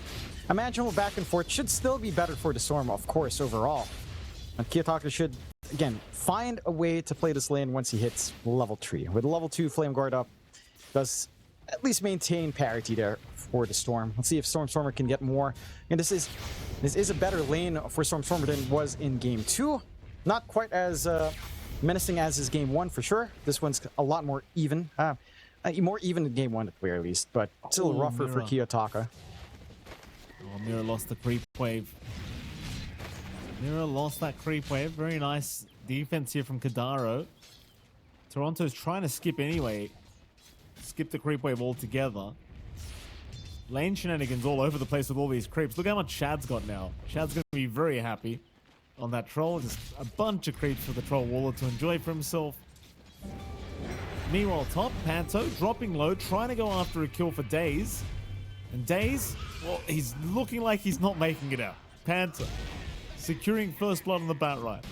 a manageable back and forth should still be better for the Storm, of course, overall. And Kiyotaka should, again, find a way to play this lane once he hits level 3. With level 2 Flame Guard up, does at least maintain parity there for the Storm. Let's see if Stormer can get more. And this is a better lane for Stormer than it was in Game 2. Not quite as menacing as his Game 1 for sure. This one's a lot more even. More even in Game 1 at the very least, but still rougher for Kiyotaka. Oh, Mira lost the creep wave. Mira lost that creep wave. Very nice defense here from Kadaro. Toronto's trying to skip anyway. Skip the creep wave altogether. Lane shenanigans all over the place with all these creeps. Look how much Shad's got now. Shad's going to be very happy on that troll. Just a bunch of creeps for the troll Waller to enjoy for himself. Meanwhile, top, Panto dropping low, trying to go after a kill for Daze. And Daze, well, he's looking like he's not making it out. Panto securing first blood on the bat right.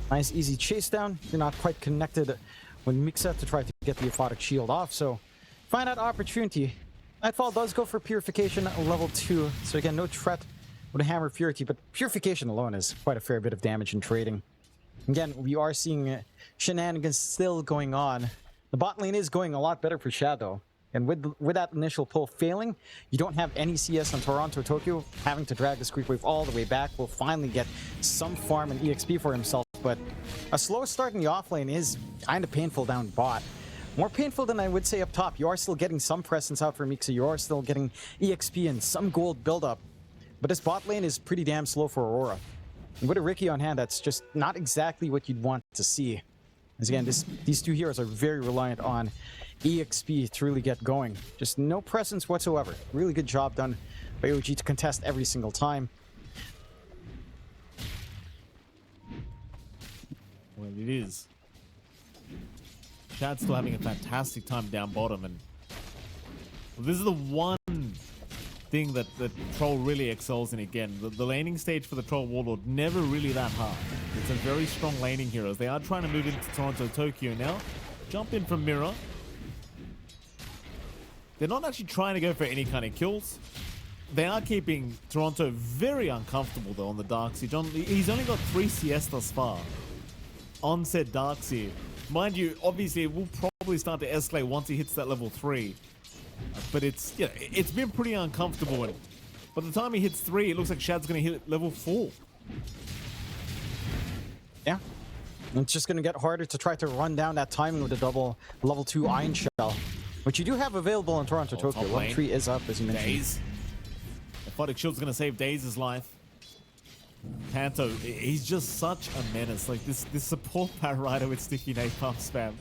Nice easy chase down. You're not quite connected when Mixa to try to get the Aphotic Shield off, so find that opportunity. Nightfall does go for Purification at level 2, so again, no threat with a Hammer of Purity, but Purification alone is quite a fair bit of damage in trading. Again, we are seeing shenanigans still going on. The bot lane is going a lot better for Shadow, and with that initial pull failing, you don't have any CS on Toronto Tokyo. Having to drag this creep wave all the way back will finally get some farm and EXP for himself, but a slow start in the offlane is kind of painful down bot. More painful than I would say up top. You are still getting some presence out for Mixa. You are still getting EXP and some gold buildup. But this bot lane is pretty damn slow for Aurora. And with a Riki on hand, that's just not exactly what you'd want to see. As again, these two heroes are very reliant on EXP to really get going. Just no presence whatsoever. Really good job done by OG to contest every single time. Well, it is. Chad's still having a fantastic time down bottom, and well, this is the one thing that the Troll really excels in again. The laning stage for the Troll Warlord, never really that hard. It's a very strong laning heroes. They are trying to move into Toronto Tokyo now. Jump in from Mira. They're not actually trying to go for any kind of kills. They are keeping Toronto very uncomfortable though on the Dark Siege. He's only got 3 CS thus far on said Dark Siege. Mind you, obviously it will probably start to escalate once he hits that level 3. But it's, yeah, it's been pretty uncomfortable. And by the time he hits 3, it looks like Shad's going to hit level 4. Yeah. It's just going to get harder to try to run down that timing with a double level 2 Iron Shell, which you do have available in Toronto Tokyo. Level 3 is up, as you mentioned. Daze. Aphotic Shield's going to save Daze's life. Panto, he's just such a menace. Like this support power rider with sticky napalm spam.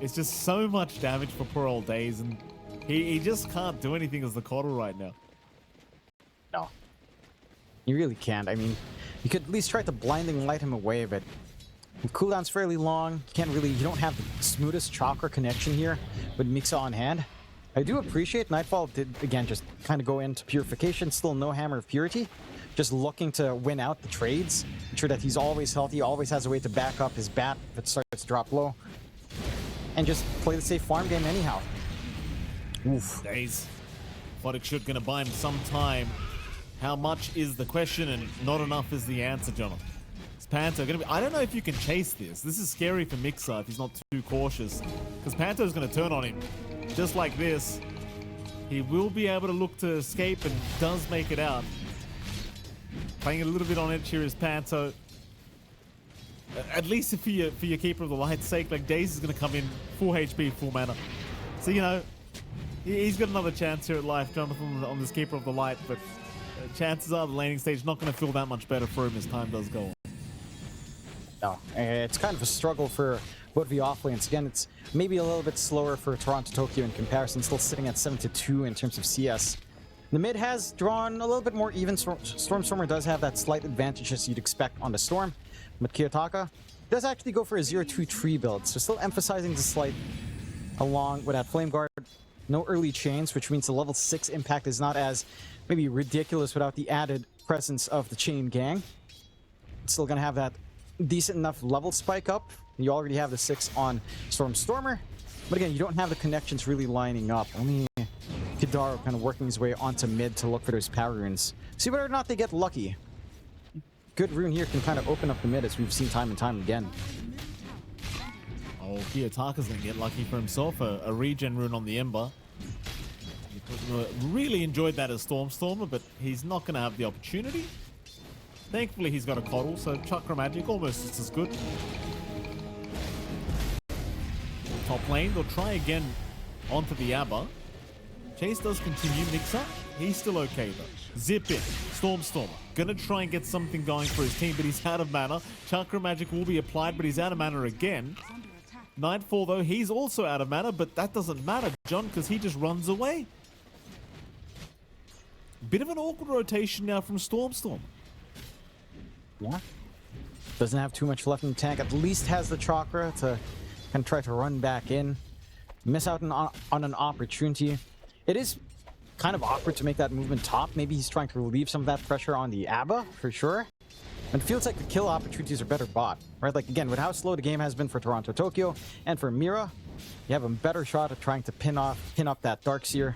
It's just so much damage for poor old Daze, and he just can't do anything as the Coddle right now. No. You really can't. I mean, you could at least try to blinding light him away, but the cooldown's fairly long. You don't have the smoothest chakra connection here with Mixa on hand. I do appreciate Nightfall did, again, just kind of go into Purification. Still no Hammer of Purity. Just looking to win out the trades. Ensure that he's always healthy, always has a way to back up his bat if it starts to drop low. And just play the safe farm game anyhow. Oof. Daze. Aphotic Shield gonna buy him some time. How much is the question, and not enough is the answer, Jonathan. Is Panto gonna be... I don't know if you can chase this. This is scary for Mixa if he's not too cautious. Because Panto's gonna turn on him. Just like this. He will be able to look to escape and does make it out. Playing a little bit on edge here is Panto. At least for your Keeper of the Light's sake, like Daze is going to come in full HP, full mana. So, you know, he's got another chance here at life, Jonathan, on this Keeper of the Light, but chances are the laning stage is not going to feel that much better for him as time does go on. No, it's kind of a struggle for both the offlanes. Again, it's maybe a little bit slower for Toronto Tokyo in comparison, still sitting at 7-2 in terms of CS. The mid has drawn a little bit more even. Stormer does have that slight advantage as you'd expect on the Storm. But Kiyotaka does actually go for a 0-2 tree build, so still emphasizing the slight along with that Flame Guard. No early chains, which means the level 6 impact is not as maybe ridiculous without the added presence of the chain gang. It's still going to have that decent enough level spike up. You already have the 6 on Stormer. But again, you don't have the connections really lining up. Only Kidaro kind of working his way onto mid to look for those power runes. See whether or not they get lucky. Good rune here can kind of open up the mid, as we've seen time and time again. Oh, Kiyotaka's going to get lucky for himself. A regen rune on the Ember. He really enjoyed that as Stormer, but he's not going to have the opportunity. Thankfully, he's got a Coddle, so Chakra Magic almost just as good. Top lane, they'll try again onto the Abba. Chase does continue. Mixer, he's still okay though. Zip in. Stormer. Gonna try and get something going for his team, but he's out of mana. Chakra Magic will be applied, but he's out of mana again. Nightfall though, he's also out of mana, but that doesn't matter, John, because he just runs away. Bit of an awkward rotation now from Storm. Yeah. Doesn't have too much left in the tank. At least has the Chakra to kind of try to run back in. Miss out on an opportunity. It is kind of awkward to make that movement top. Maybe he's trying to relieve some of that pressure on the Abba, for sure. And it feels like the kill opportunities are better bought, right? Like, again, with how slow the game has been for Toronto Tokyo and for Mira, you have a better shot at trying to pin up that Darkseer,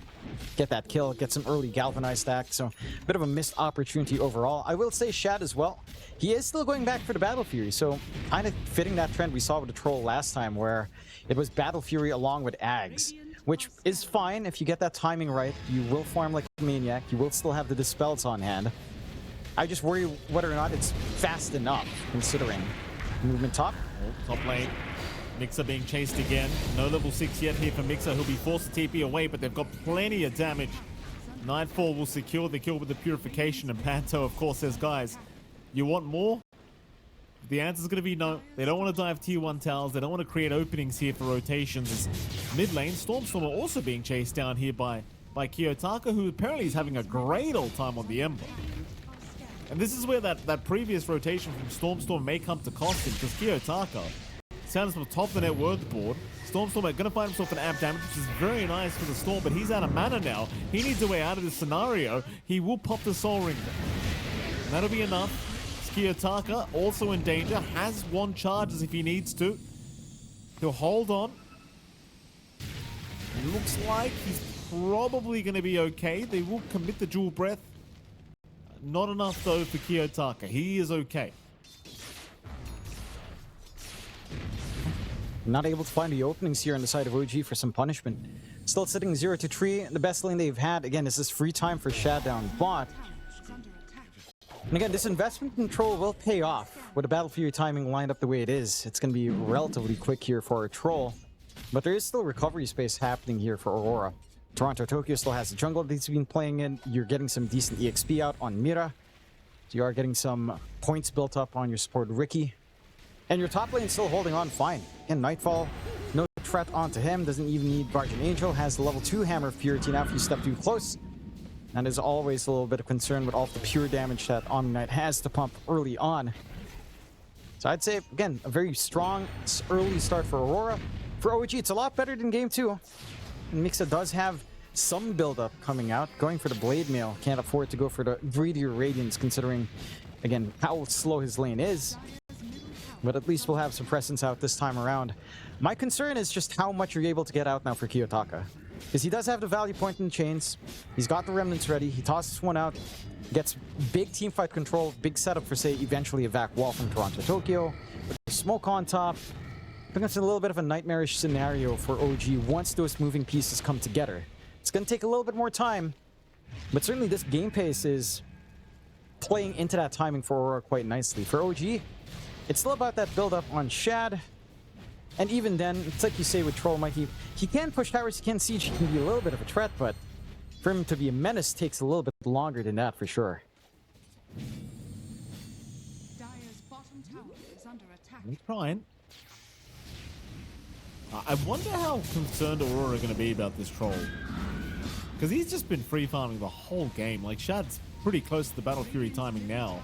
get that kill, get some early Galvanized stack. So, a bit of a missed opportunity overall. I will say Shad as well. He is still going back for the Battle Fury, so kind of fitting that trend we saw with the Troll last time, where it was Battle Fury along with Ags, which is fine if you get that timing right. You will farm like a maniac. You will still have the Dispels on hand. I just worry whether or not it's fast enough, considering movement top. Oh, top lane. Mixer being chased again. No level 6 yet here for Mixer. He'll be forced to TP away, but they've got plenty of damage. Nightfall will secure the kill with the Purification, and Panto, of course, says, guys, you want more? The answer is going to be no. They don't want to dive tier 1 towers. They don't want to create openings here for rotations. Mid lane, Storm also being chased down here by Kiyotaka, who apparently is having a great old time on the Ember. And this is where that previous rotation from Storm may come to cost him, because Kiyotaka sounds from the top of the net worth board. Storm going to find himself an amp damage, which is very nice for the Storm, but he's out of mana now. He needs a way out of this scenario. He will pop the Soul Ring. And that'll be enough. Kiyotaka also in danger, has 1 charges if he needs to. He'll hold on. It looks like he's probably going to be okay. They will commit the dual breath. Not enough though for Kiyotaka. He is okay. Not able to find the openings here on the side of OG for some punishment. Still sitting 0-3. The best lane they've had. Again, this is free time for Shaddown bot. And again, this investment control will pay off with the Battle Fury timing lined up the way it is. It's going to be relatively quick here for a Troll. But there is still recovery space happening here for Aurora. Toronto Tokyo still has the jungle that he's been playing in. You're getting some decent EXP out on Mira. So you are getting some points built up on your support Ricky. And your top lane still holding on fine. And Nightfall, no threat onto him. Doesn't even need Guardian Angel. Has the level 2 Hammer of Purity now if you step too close. And there's always a little bit of concern with all the pure damage that Omni Knight has to pump early on. So I'd say, again, a very strong early start for Aurora. For OG, it's a lot better than Game 2. And Mixa does have some build-up coming out. Going for the Blade Mail. Can't afford to go for the Greedier Radiance, considering, again, how slow his lane is. But at least we'll have some presence out this time around. My concern is just how much you're able to get out now for Kiyotaka. Because he does have the value point in the chains. He's got the remnants ready. He tosses one out. Gets big teamfight control. Big setup for, say, eventually a Vac Wall from Toronto Tokyo. With the smoke on top. I think it's a little bit of a nightmarish scenario for OG once those moving pieces come together. It's going to take a little bit more time. But certainly this game pace is playing into that timing for Aurora quite nicely. For OG, it's still about that build-up on Shad. And even then, it's like you say with Troll Mikey, he can push towers, he can siege, he can be a little bit of a threat, but for him to be a menace takes a little bit longer than that for sure. Dire's bottom tower is under attack. He's trying. I wonder how concerned Aurora are going to be about this Troll. Because he's just been free farming the whole game. Like, Shad's pretty close to the Battle Fury timing now.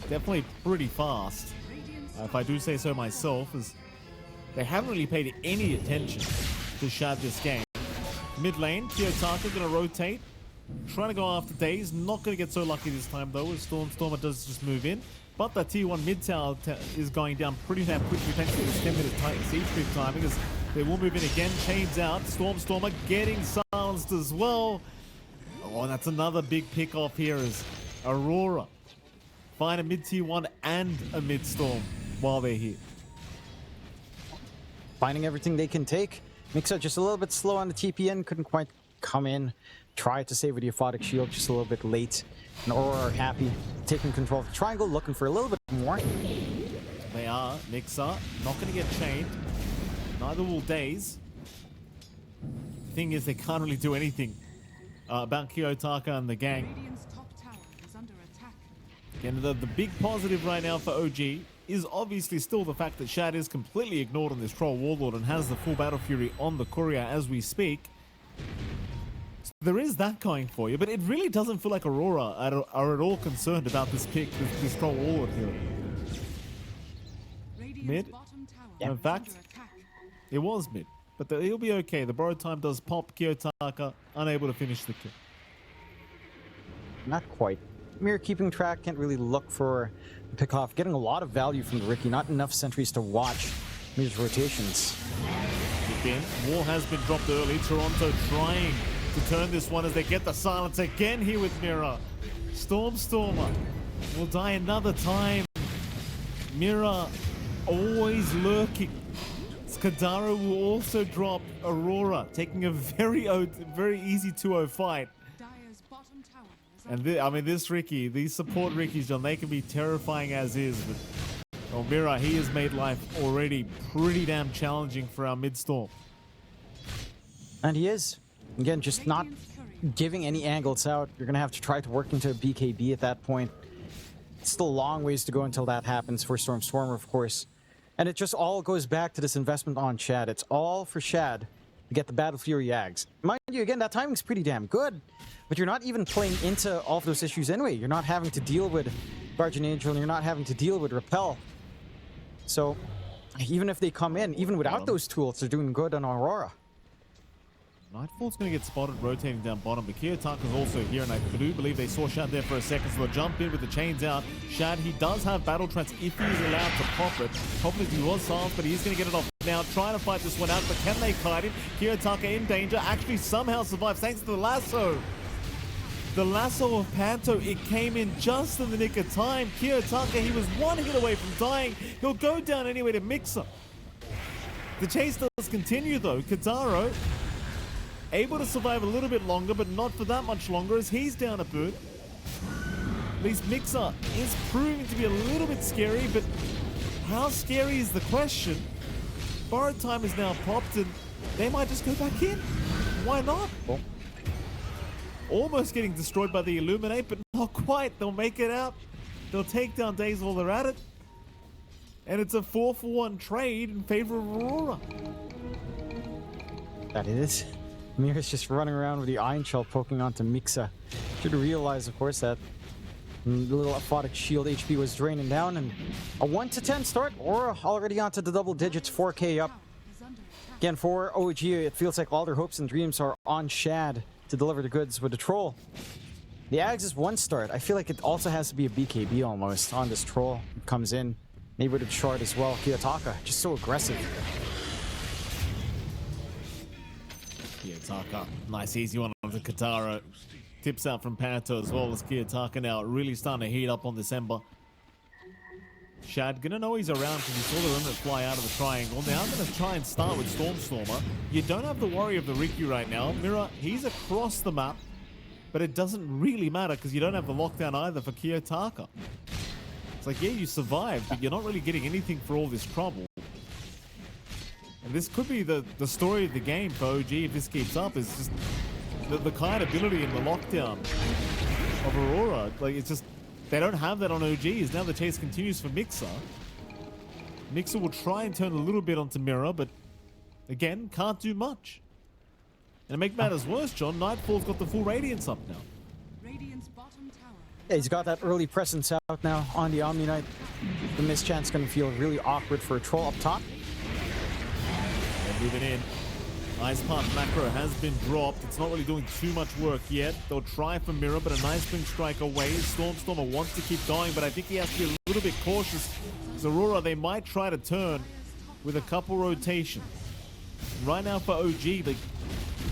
Definitely pretty fast. If I do say so myself, as they haven't really paid any attention to Shad this game. Mid lane, Kiyotaka gonna rotate. Trying to go after Daze. Not gonna get so lucky this time though, as Stormer does just move in. But that tier 1 mid tower is going down pretty damn quickly thanks to this 10-minute siege creep timing, as they will move in again. Chains out. Stormer getting silenced as well. Oh, and that's another big pick off here as Aurora find a mid tier 1 and a mid Storm while they're here. Finding everything they can take. Mixa just a little bit slow on the TPN, couldn't quite come in. Tried to save with the aphotic shield just a little bit late. And Aurora are happy, taking control of the triangle, looking for a little bit more. They are. Mixa not going to get chained. Neither will Daze. Thing is, they can't really do anything about Kiyotaka and the gang. Radiant's top tower is under attack. And the big positive right now for OG is obviously still the fact that Shad is completely ignored on this Troll Warlord and has the full Battle Fury on the Courier as we speak. So there is that going for you, but it really doesn't feel like Aurora are at all concerned about this pick, this Troll Warlord here. Radiant's Mid? bottom tower In is fact, under attack. it was mid, but he'll be okay. The borrowed time does pop. Kiyotaka unable to finish the kill. Not quite. Mirror keeping track, can't really look for the pick off. Getting a lot of value from the Ricky, not enough sentries to watch Mirror's rotations. Again, wall has been dropped early. Toronto trying to turn this one as they get the silence again here with Mirror. Stormer will die another time. Mirror always lurking. Kadara will also drop Aurora, taking a very easy 2-0 fight. Dire's bottom tower is And I mean, this Ricky, these support Rickies, John, they can be terrifying as is. But oh, Mirror, he has made life already pretty damn challenging for our mid-storm. And he is. Again, just not Radiant's courier. giving any angles out. You're going to have to try to work into a BKB at that point. It's still a long ways to go until that happens for Stormer, of course. And it just all goes back to this investment on Shad. It's all for Shad to get the Battle Fury Yags. Mind you, again, that timing's pretty damn good. But you're not even playing into all of those issues anyway. You're not having to deal with Guardian Angel, and you're not having to deal with Repel. So, even if they come in, even without those tools, they're doing good on Aurora. Nightfall's going to get spotted rotating down bottom, but Kiyotaka's also here, and I do believe they saw Shad there for a second, so they'll jump in with the chains out. Shad, he does have Battle Trance if he is allowed to pop it. Probably he was silenced, but he's going to get it off now, trying to fight this one out, but can they kite him? Kiyotaka in danger, actually somehow survives thanks to the lasso. The lasso of Panto, it came in just in the nick of time. Kiyotaka, he was one hit away from dying. He'll go down anyway to Mixa. The chase does continue though. Kataro able to survive a little bit longer, but not for that much longer as he's down a boot. At least Mixa is proving to be a little bit scary, but how scary is the question? Borrowed time is now popped and they might just go back in. Why not? Well, almost getting destroyed by the Illuminate, but not quite. They'll make it out. They'll take down Daze while they're at it. And it's a 4-for-1 trade in favor of Aurora. that is. Mir's just running around with the Iron Shell poking onto Mixa. Should realize, of course, that the little aphotic shield HP was draining down, and a 1-10 start. Aurora already onto the double digits, 4K up. Is under attack. Again, for OG, it feels like all their hopes and dreams are on Shad to deliver the goods with the Troll. The Ags is 1 start. I feel like it also has to be a BKB almost on this Troll. It comes in, maybe with a shard as well. Kiyotaka, just so aggressive. Kiyotaka, nice easy one on the Katara. Tips out from Panto as well as Kiyotaka now really starting to heat up on this Ember. Shad gonna know he's around because he saw the remnant fly out of the triangle. Now gonna try and start with Stormer. You don't have the worry of the Riku right now. Mira, he's across the map, but it doesn't really matter because you don't have the lockdown either for Kiyotaka. It's like, yeah, you survived, but you're not really getting anything for all this trouble. And this could be the story of the game for OG if this keeps up, is just the kind ability in the lockdown of Aurora. Like, it's just, they don't have that on OGs. Now the chase continues for Mixa. Mixa will try and turn a little bit onto Mirror, but again, can't do much. And to make matters worse, John, Nightfall's got the full Radiance up now. Radiant's bottom tower. Yeah, he's got that early presence out now on the Omni Knight. The mischance gonna feel really awkward for a Troll up top. They're moving in. Ice Path macro has been dropped. It's not really doing too much work yet. They'll try for Mirror, but a nice swing strike away. Stormstormer wants to keep going, but I think he has to be a little bit cautious. Because Aurora, they might try to turn with a couple rotations. Right now for OG,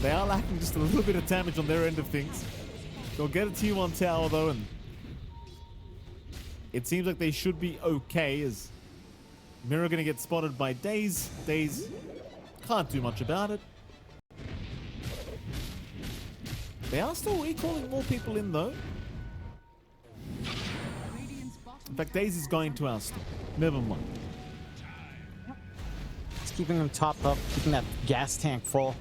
they are lacking just a little bit of damage on their end of things. They'll get a T1 tower though, and it seems like they should be okay as Mirror going to get spotted by Daze. Daze can't do much about it. They are still recalling more people in though. In fact, Daze is going to our store. Never mind. It's keeping them topped up, keeping that gas tank full.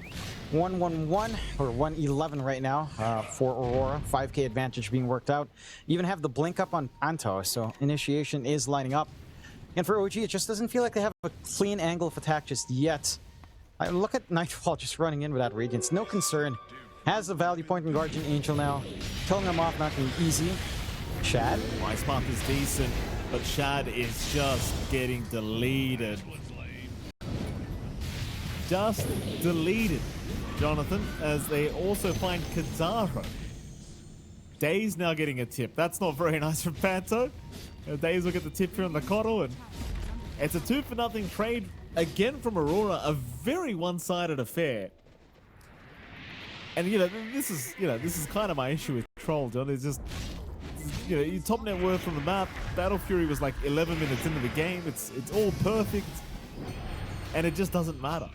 111 or 111 right now for Aurora. 5k advantage being worked out. Even have the blink up on Anto, so initiation is lining up. And for OG, it just doesn't feel like they have a clean angle of attack just yet. I look at Nightfall just running in with that Radiance. No concern. Has the value point in Guardian Angel now. Killing them off not going to be easy. Shad. Ice Path is decent, but Shad is just getting deleted. Just deleted, Jonathan, as they also find Kazaro. Daze now getting a tip. That's not very nice from Panto. Daze will get the tip here on the Coddle, and it's a 2-for-0 trade again from Aurora. A very one-sided affair. And this is kind of my issue with Troll, John. It's just, your top net worth from the map. Battle Fury was like 11 minutes into the game. It's all perfect, and it just doesn't matter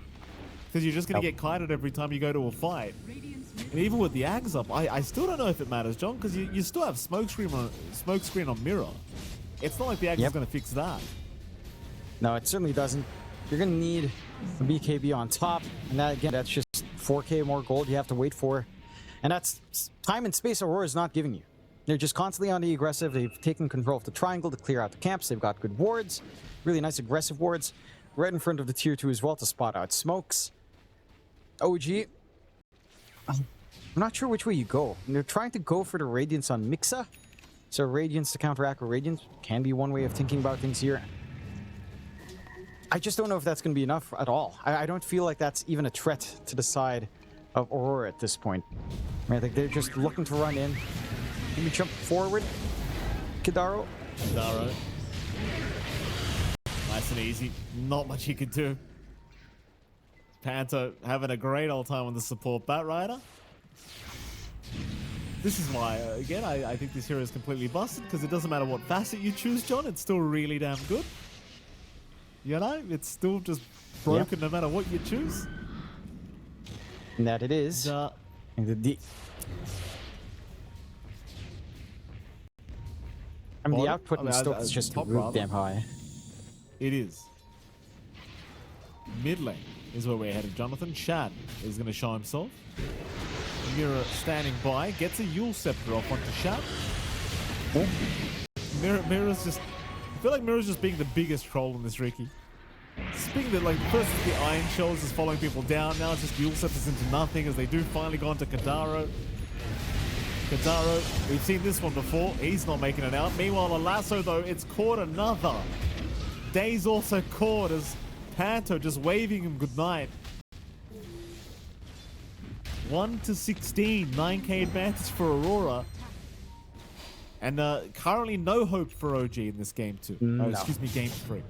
because you're just going to get kited every time you go to a fight. And even with the Ags up, I still don't know if it matters, John, because you still have smokescreen on Mirror. It's not like the Ags is going to fix that. No, it certainly doesn't. You're going to need a BKB on top, and that again, that's just 4k more gold you have to wait for. And that's time and space Aurora is not giving you. They're just constantly on the aggressive. They've taken control of the triangle to clear out the camps. They've got good wards, really nice aggressive wards, right in front of the tier 2 as well to spot out smokes. OG, I'm not sure which way you go. And they're trying to go for the Radiance on Mixa. So Radiance to counteract a Radiance can be one way of thinking about things here. I just don't know if that's going to be enough at all. I don't feel like that's even a threat to the side of Aurora at this point. I think they're just looking to run in. Let me jump forward. Kidaro. Nice and easy. Not much he could do. Panto having a great old time on the support Bat Rider. This is why, again, I think this hero is completely busted, because it doesn't matter what facet you choose, John, it's still really damn good. It's still just broken no matter what you choose. And that it is. And the output in Stoke is just really damn high. It is. Mid lane is where we're headed, Jonathan. Shad is going to show himself. Mirror standing by, gets a Yule Scepter off onto Shad. Mirror's just... I feel like Mirror's just being the biggest troll in this Ricky. Speaking that, like, first the Iron Shells is following people down, now it's just Yule Scepters into nothing as they do finally go onto Kadaro. Kadaro, we've seen this one before, he's not making it out. Meanwhile, a lasso though, it's caught another. Daze also caught as Panto just waving him goodnight. 1-16, 9k advantage for Aurora. And currently no hope for OG in this game too. No. Excuse me, game 3.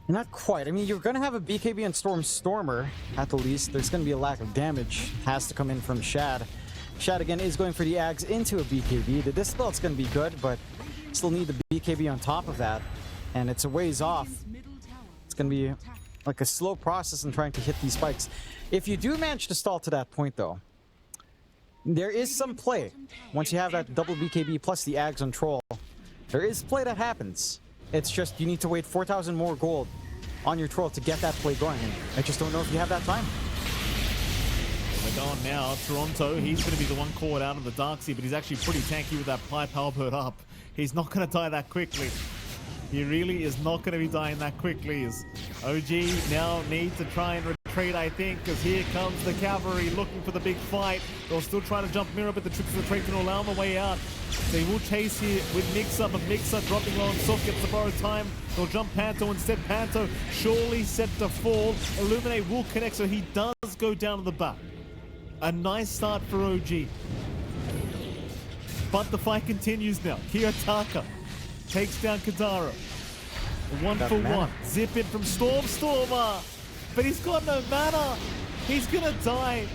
Not quite. I mean, you're going to have a BKB and Stormer at the least. There's going to be a lack of damage. Has to come in from Shad. Shad again is going for the Ags into a BKB. The Dispel's going to be good, but still need the BKB on top of that. And it's a ways off. It's going to be like a slow process in trying to hit these spikes. If you do manage to stall to that point though, there is some play. Once you have that double BKB plus the Ags on Troll, there is play that happens. It's just you need to wait 4,000 more gold on your Troll to get that play going. And I just don't know if you have that time. We're going now. Toronto, he's going to be the one caught out of the Darkseid, but he's actually pretty tanky with that pipe halberd up. He's not going to die that quickly. He really is not going to be dying that quickly. As OG now need to try and trade, I think, because here comes the cavalry looking for the big fight. They'll still try to jump mirror, but the tricks of the trade can allow them a way out. They will chase here with Mixer, but Mixer dropping low himself, gets the borrowed time. They'll jump Panto instead. Panto surely set to fall. Illuminate will connect, so he does go down to the back. A nice start for OG. But the fight continues now. Kiyotaka takes down Kadara. 1-for-1. Zip in from Stormer. But he's got no mana. He's gonna die.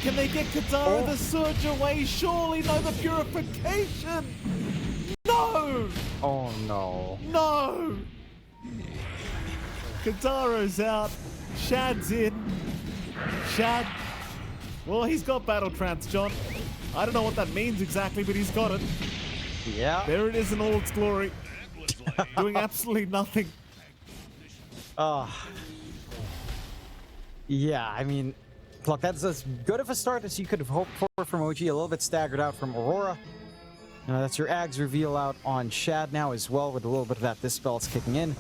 Can they get Kadara the surge away? Surely no, the purification. No! Oh no. No! Kadaro's out. Shad's in. Shad. Well, he's got Battle Trance, John. I don't know what that means exactly, but he's got it. Yeah. There it is in all its glory. Doing absolutely nothing. Yeah, I mean, look, that's as good of a start as you could have hoped for from OG. A little bit staggered out from Aurora. That's your Ags reveal out on Shad now as well, with a little bit of that Dispel's kicking in.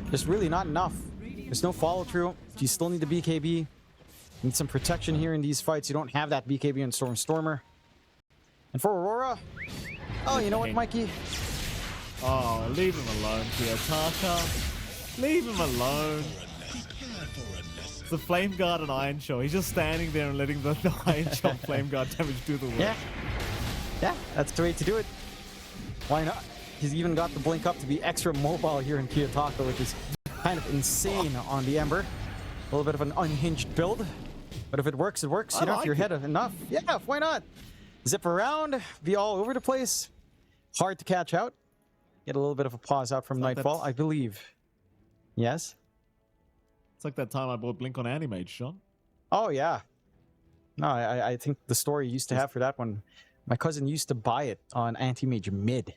There's really not enough. There's no follow-through. You still need the BKB. You need some protection here in these fights. You don't have that BKB in Stormer. And for Aurora, oh, you know what, Mikey? Oh, leave him alone, Kiyotaka. Leave him alone. It's the Flame Guard and Iron Show. He's just standing there and letting the Iron Show Flame Guard damage do the work. Yeah, that's the way to do it. Why not? He's even got the blink up to be extra mobile here in Kiyotaka, which is kind of insane on the Ember. A little bit of an unhinged build. But if it works, it works. You know, if you're ahead of enough. Yeah, why not? Zip around, be all over the place. Hard to catch out. Get a little bit of a pause out from Nightfall, I believe. Yes? It's like that time I bought Blink on Animage, Sean. Oh, yeah. No, I think the story used to have for that one. My cousin used to buy it on Anti-Mage mid.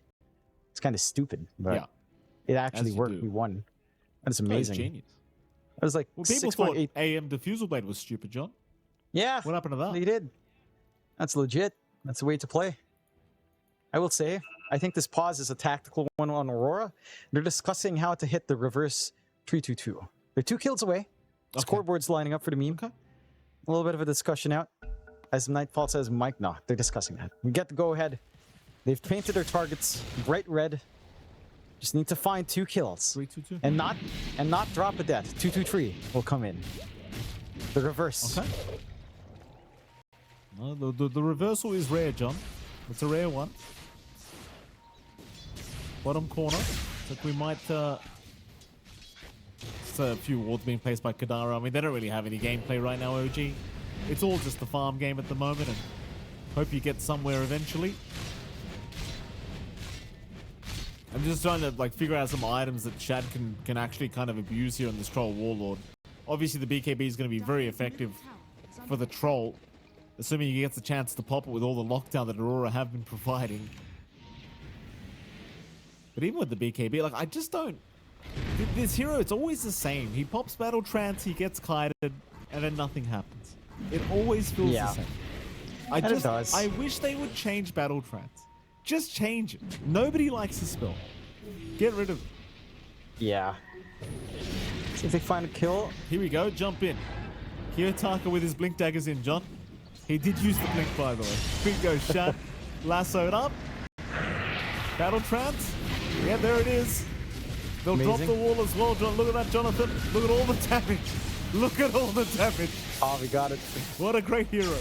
It's kind of stupid, but yeah, it actually worked. We won. That's amazing. Genius. It was like people 6.8. thought AM Diffusal Blade was stupid, John. Yeah. What happened to that? They did. That's legit. That's the way to play. I will say, I think this pause is a tactical one on Aurora. They're discussing how to hit the reverse 3-2-2. They're 2 kills away. Scoreboard's lining up for the meme. Okay. A little bit of a discussion out. As Nightfall says, Mike, no, they're discussing that. We get the go-ahead. They've painted their targets bright red. Just need to find 2 kills. 3-2-2. And not drop a death. 2-2-3 will come in. The reverse. Okay. No, the reversal is rare, John. It's a rare one. Bottom corner. Looks like we might... Just a few wards being placed by Kadara. I mean, they don't really have any gameplay right now, OG. It's all just the farm game at the moment, and hope you get somewhere eventually. I'm just trying to figure out some items that Shad can actually kind of abuse here on this Troll Warlord. Obviously, the BKB is going to be very effective for the Troll, assuming he gets the chance to pop it with all the lockdown that Aurora have been providing. But even with the BKB, I just don't... This hero, it's always the same. He pops Battle Trance, he gets kited, and then nothing happens. It always feels the same. I wish they would change Battle Trance. Just change it. Nobody likes the spell. Get rid of it. Yeah. See if they find a kill. Here we go. Jump in. Kiyotaka with his blink daggers in, John. He did use the blink, by the way. Quick go, Shad. Lassoed up. Battle Trance. Yeah, there it is. They'll drop the wall as well, John. Look at that, Jonathan. Look at all the damage. Look at all the damage. Oh, we got it. What a great hero.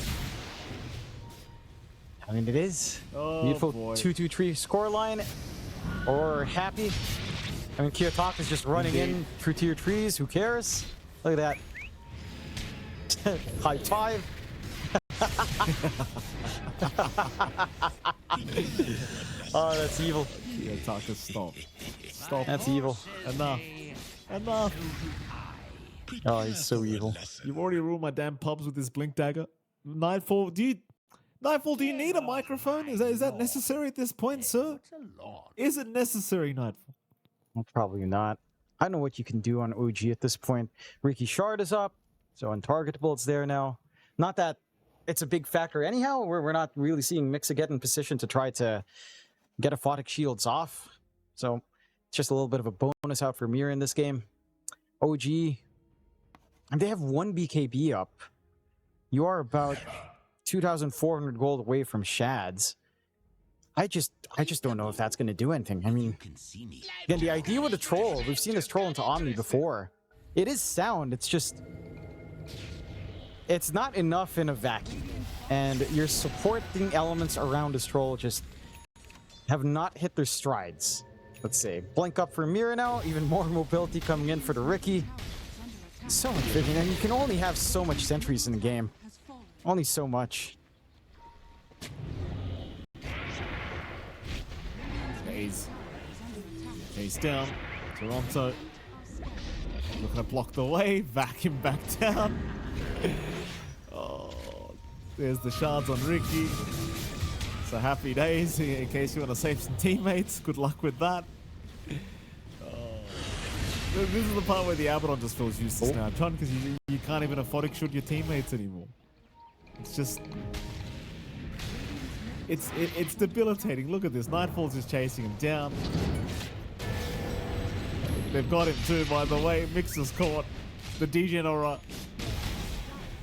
I mean, it is. Oh, beautiful boy. 2-2-3 scoreline. Or happy. I mean, Kiyotaka's just running in through tier trees. Who cares? Look at that. High five. Oh, that's evil. Kiyotaka, stop. Stop. That's evil. Enough. Enough. Oh, he's so evil. You've already ruined my damn pubs with this blink dagger. Nightfall, do you need a microphone? Is that necessary at this point, sir? Is it necessary, Nightfall? Well, probably not. I know what you can do on OG at this point. Riki Shard is up, so untargetable it's there now. Not that it's a big factor anyhow. We're not really seeing Mixa get in position to try to get Aphotic Shields off. So it's just a little bit of a bonus out for Mir in this game. OG And they have one BKB up. You are about 2,400 gold away from Shads. I just don't know if that's going to do anything. I mean, again, the idea with a troll, we've seen this troll into Omni before. It is sound, it's just... It's not enough in a vacuum. And your supporting elements around this troll just have not hit their strides. Let's say. Blink up for Mira now, even more mobility coming in for the Ricky. So much vision, and you can only have so much sentries in the game. Only so much. He's down. Toronto looking to block the way. Vacuum back down. Oh, there's the shards on Ricky. So happy days in case you want to save some teammates. Good luck with that. This is the part where the Abaddon just feels useless now, John, because you can't even afford to shoot your teammates anymore. It's just... It's debilitating. Look at this. Nightfall's just chasing him down. They've got him too, by the way. Mixer's caught. The Degenera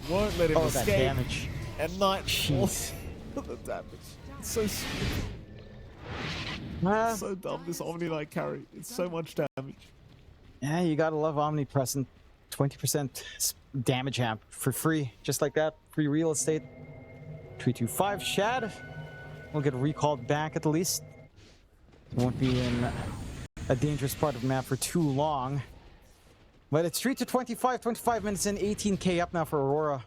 won't let him escape. That damage. And Nightfall... the damage. It's so stupid. So dumb, this Omni Knight carry. It's so much damage. Yeah, you gotta love Omnipresent. 20% damage amp for free. Just like that. Free real estate. 325 Shad. We'll get recalled back at the least. Won't be in a dangerous part of the map for too long. But it's 3 to 25. 25 minutes in. 18k up now for Aurora.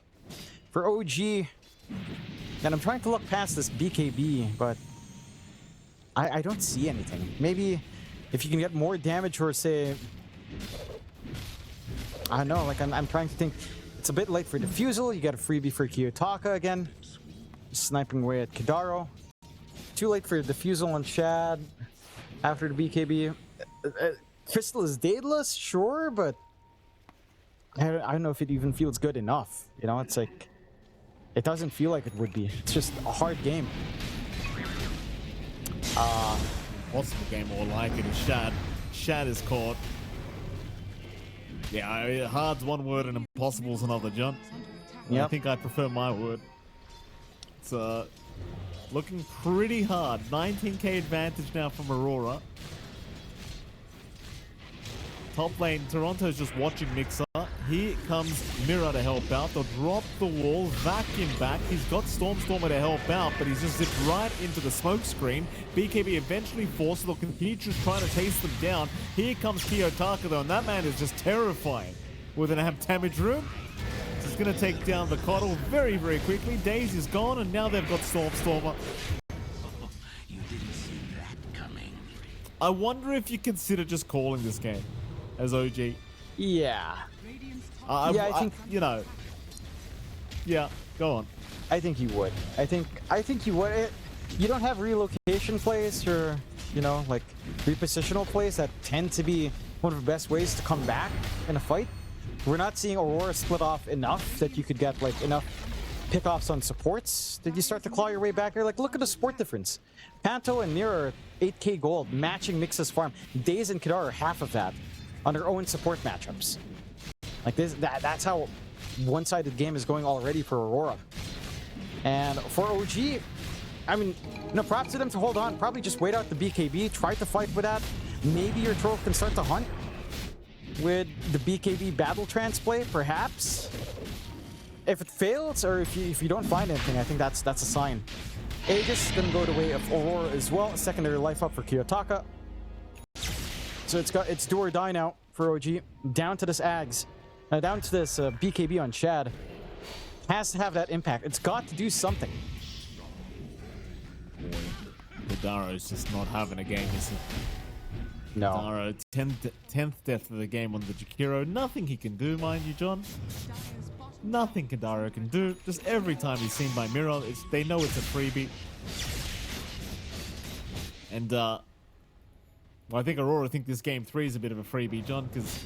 For OG. And I'm trying to look past this BKB, but I don't see anything. Maybe if you can get more damage or say... I don't know, like I'm trying to think. It's a bit late for Diffusal. You get a freebie for Kiyotaka again. Sniping away at Kidaro. Too late for Diffusal on Shad after the BKB. Crystal is Daedalus, sure, but I don't know if it even feels good enough. You know, it's like... It doesn't feel like it would be. It's just a hard game. What's the game more like it is Shad. Shad is caught. Yeah, hard's one word and impossible's another, John. Yep. I think I prefer my word. It's looking pretty hard. 19k advantage now from Aurora. Top lane, Toronto's just watching Mixer. Here comes Mira to help out. They'll drop the wall, vacuum back. He's got Stormer to help out, but he's just zipped right into the smoke screen. BKB eventually forced. They'll continue to try to chase them down. Here comes Kiyotaka though, and that man is just terrifying. With an amp damage room. He's going to take down the Coddle very, very quickly. Daze is gone, and now they've got Stormer. You didn't see that coming. I wonder if you consider just calling this game as OG. Yeah. Radiant's I think... you know. Yeah, go on. I think you would. I think you would. You don't have relocation plays or, you know, like repositional plays that tend to be one of the best ways to come back in a fight. We're not seeing Aurora split off enough that you could get like enough pickoffs on supports. Did you start to claw your way back here? Like, look at the support difference. Panto and Mira are 8k gold, matching Mix's farm. Daze and Kadar are half of that on their own support matchups. Like this, that's how one-sided the game is going already for Aurora. And for OG, I mean, no, props to them to hold on. Probably just wait out the BKB, try to fight with that. Maybe your troll can start to hunt with the BKB battle trance play, perhaps. If it fails, or if you don't find anything, I think that's a sign. Aegis is gonna go the way of Aurora as well. Secondary life up for Kiyotaka. So it's do or die now for OG. Down to this Ags. Down to this BKB on Shad. Has to have that impact. It's got to do something. Kidaro's just not having a game, is he? No. Kidaro, 10th death of the game on the Jakiro. Nothing he can do, mind you, John. Nothing Kidaro can do. Just every time he's seen by Miro, they know it's a freebie. And, well, I think Aurora think this game 3 is a bit of a freebie, John, because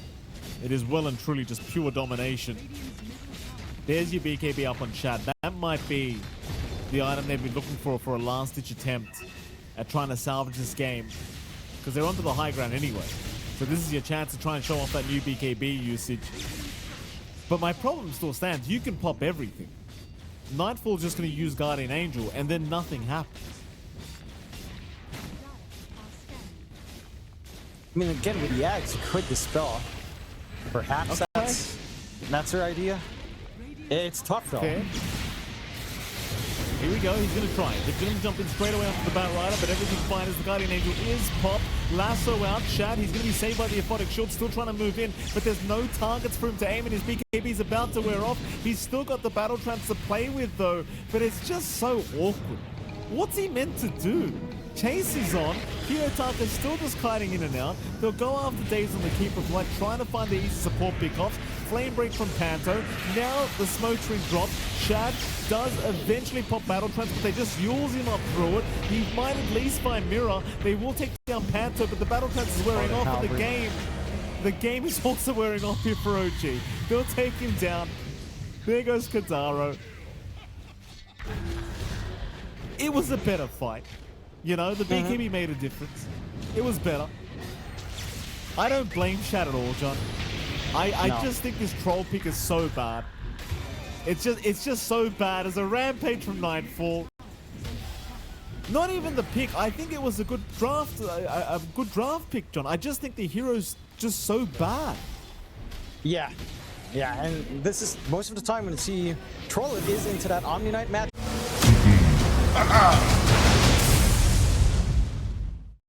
it is well and truly just pure domination. There's your BKB up on Shad. That might be the item they've been looking for a last-ditch attempt at trying to salvage this game, because they're onto the high ground anyway. So this is your chance to try and show off that new BKB usage. But my problem still stands. You can pop everything. Nightfall's just going to use Guardian Angel, and then nothing happens. I mean, again, with the Ags, you could dispel. Perhaps that's her idea. It's tough, though. Okay. Here we go, he's going to try it. They're going to jump in straight away onto the Bat Rider, but everything's fine as the Guardian Angel is popped. Lasso out, Shad, he's going to be saved by the Aphotic Shield, still trying to move in, but there's no targets for him to aim, and his BKB's about to wear off. He's still got the Battle Trance to play with, though, but it's just so awkward. What's he meant to do? Chase is on. Kiyotaka is still just kiting in and out. They'll go after Days on the Keeper of Light, trying to find the easy support pick-offs. Flame Break from Panto. Now the Smoke Screen drops. Shad does eventually pop Battle Trance, but they just yules him up through it. He might at least find Mirror. They will take down Panto, but the Battle Trance is wearing off, and the game is also wearing off here for OG. They'll take him down. There goes Kadaro. It was a better fight. You know, the BKB made a difference. It was better. I don't blame Shad at all, John. I just think this troll pick is so bad. It's just so bad as a rampage from Nightfall. Not even the pick. I think it was a good draft, a good draft pick, John. I just think the hero's just so bad. Yeah, and this is most of the time when you see Troll, it is into that Omni Knight match.